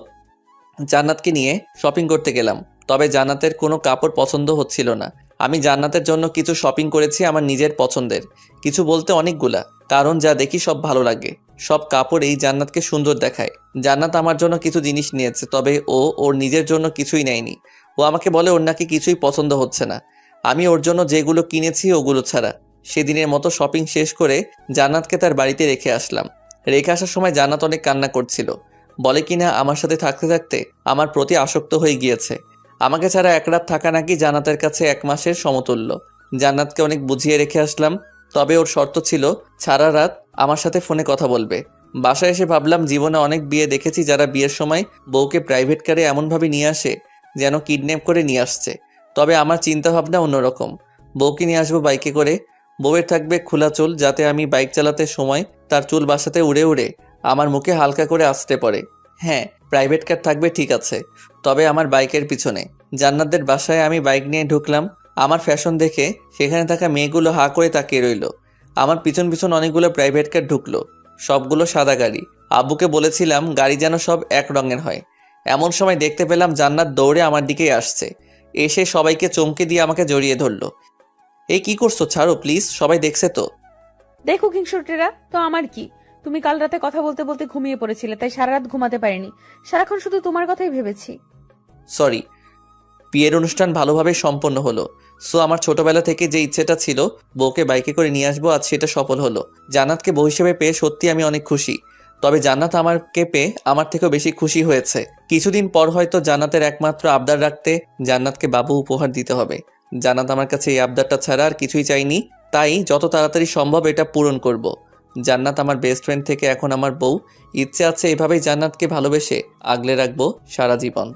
জান্নাতকে নিয়ে শপিং করতে গেলাম, তবে জান্নাতের কোনো কাপড় পছন্দ হচ্ছিল না। আমি জান্নাতের জন্য কিছু শপিং করেছি আমার নিজের পছন্দের, কিছু বলতে অনেকগুলা, কারণ যা দেখি সব ভালো লাগে। সব কাপড় এই জান্নাতকে সুন্দর দেখায়। জান্নাত আমার জন্য কিছু জিনিস নিয়েছে, তবে ও ওর নিজের জন্য কিছুই নেয়নি। ও আমাকে বলে ওর নাকি কিছুই পছন্দ হচ্ছে না। আমি ওর জন্য যেগুলো কিনেছি ওগুলো ছাড়া। সেদিনের মতো শপিং শেষ করে জান্নাতকে তার বাড়িতে রেখে আসলাম। রেখে আসার সময় জান্নাত অনেক কান্না করছিল, বলে কিনা আমার সাথে থাকতে থাকতে আমার প্রতি আসক্ত হয়ে গিয়েছে। আমাকে ছাড়া এক রাত থাকা নাকি জান্নাতের কাছে 1 মাসের সমতুল্য। জান্নাতকে অনেক বুঝিয়ে রেখে আসলাম, তবে ওর শর্ত ছিল সারা রাত আমার সাথে ফোনে কথা বলবে। বাসায় এসে ভাবলাম, জীবনে অনেক বিয়ে দেখেছি যারা বিয়ের সময় বউকে প্রাইভেট কারে এমনভাবে নিয়ে আসে যেন কিডন্যাপ করে নিয়ে আসছে, তবে আমার চিন্তাভাবনা অন্যরকম। বউকে নিয়ে আসবো বাইকে করে, বউয়ের থাকবে খোলা চুল, যাতে আমি বাইক চালাতে সময় তার চুল বাসাতে উড়ে উড়ে আমার মুখে হালকা করে আসতে পড়ে। হ্যাঁ, প্রাইভেট কার থাকবে ঠিক আছে, তবে আমার বাইকের পিছনে। জান্নাতদের বাসায় আমি বাইক নিয়ে ঢুকলাম। আমার ফ্যাশন দেখে সেখানে থাকা মেয়েগুলো হা করে তাকিয়ে রইল। আমার পিছন পিছন অনেকগুলো প্রাইভেট কার ঢুকলো, সবগুলো সাদা গাড়ি। আব্বুকে বলেছিলাম গাড়ি যেন সব এক রঙের হয়। এমন সময় দেখতে পেলাম জান্নাত দৌড়ে আমার দিকেই আসছে। এসে সবাইকে চমকে দিয়ে আমাকে জড়িয়ে ধরলো। এই কি করছো, ছাড়ো প্লিজ, সবাই দেখছে তো। দেখো কিংসুটেরা, তো আমার কি? তুমি কাল রাতে কথা বলতে বলতে ঘুমিয়ে পড়েছিলে, তাই সারা রাত ঘুমাতে পারিনি। সারাক্ষণ শুধু তোমার কথাই ভেবেছি। সরি। বিয়ের অনুষ্ঠান ভালোভাবে সম্পন্ন হলো। সো আমার ছোটবেলা থেকে যে ইচ্ছেটা ছিল বউকে বাইকে করে নিয়ে আসবো, আজ সেটা সফল হলো। জান্নাতকে বউ হিসেবে পেয়ে সত্যি আমি অনেক খুশি। তবে জান্নাত আমাকে পেয়ে আমার থেকেও বেশি খুশি হয়েছে। কিছুদিন পর হয়তো জান্নাতের একমাত্র আবদার রাখতে জান্নাতকে বাবু উপহার দিতে হবে। জান্নাত আমার কাছে এই আবদারটা ছাড়া আর কিছুই চাইনি, তাই যত তাড়াতাড়ি সম্ভব এটা পূরণ করব। জান্নাত আমার বেস্ট ফ্রেন্ড থেকে এখন আমার বউ। ইচ্ছে আছে এভাবেই জান্নাতকে ভালোবেসে আগলে রাখবো সারা জীবন।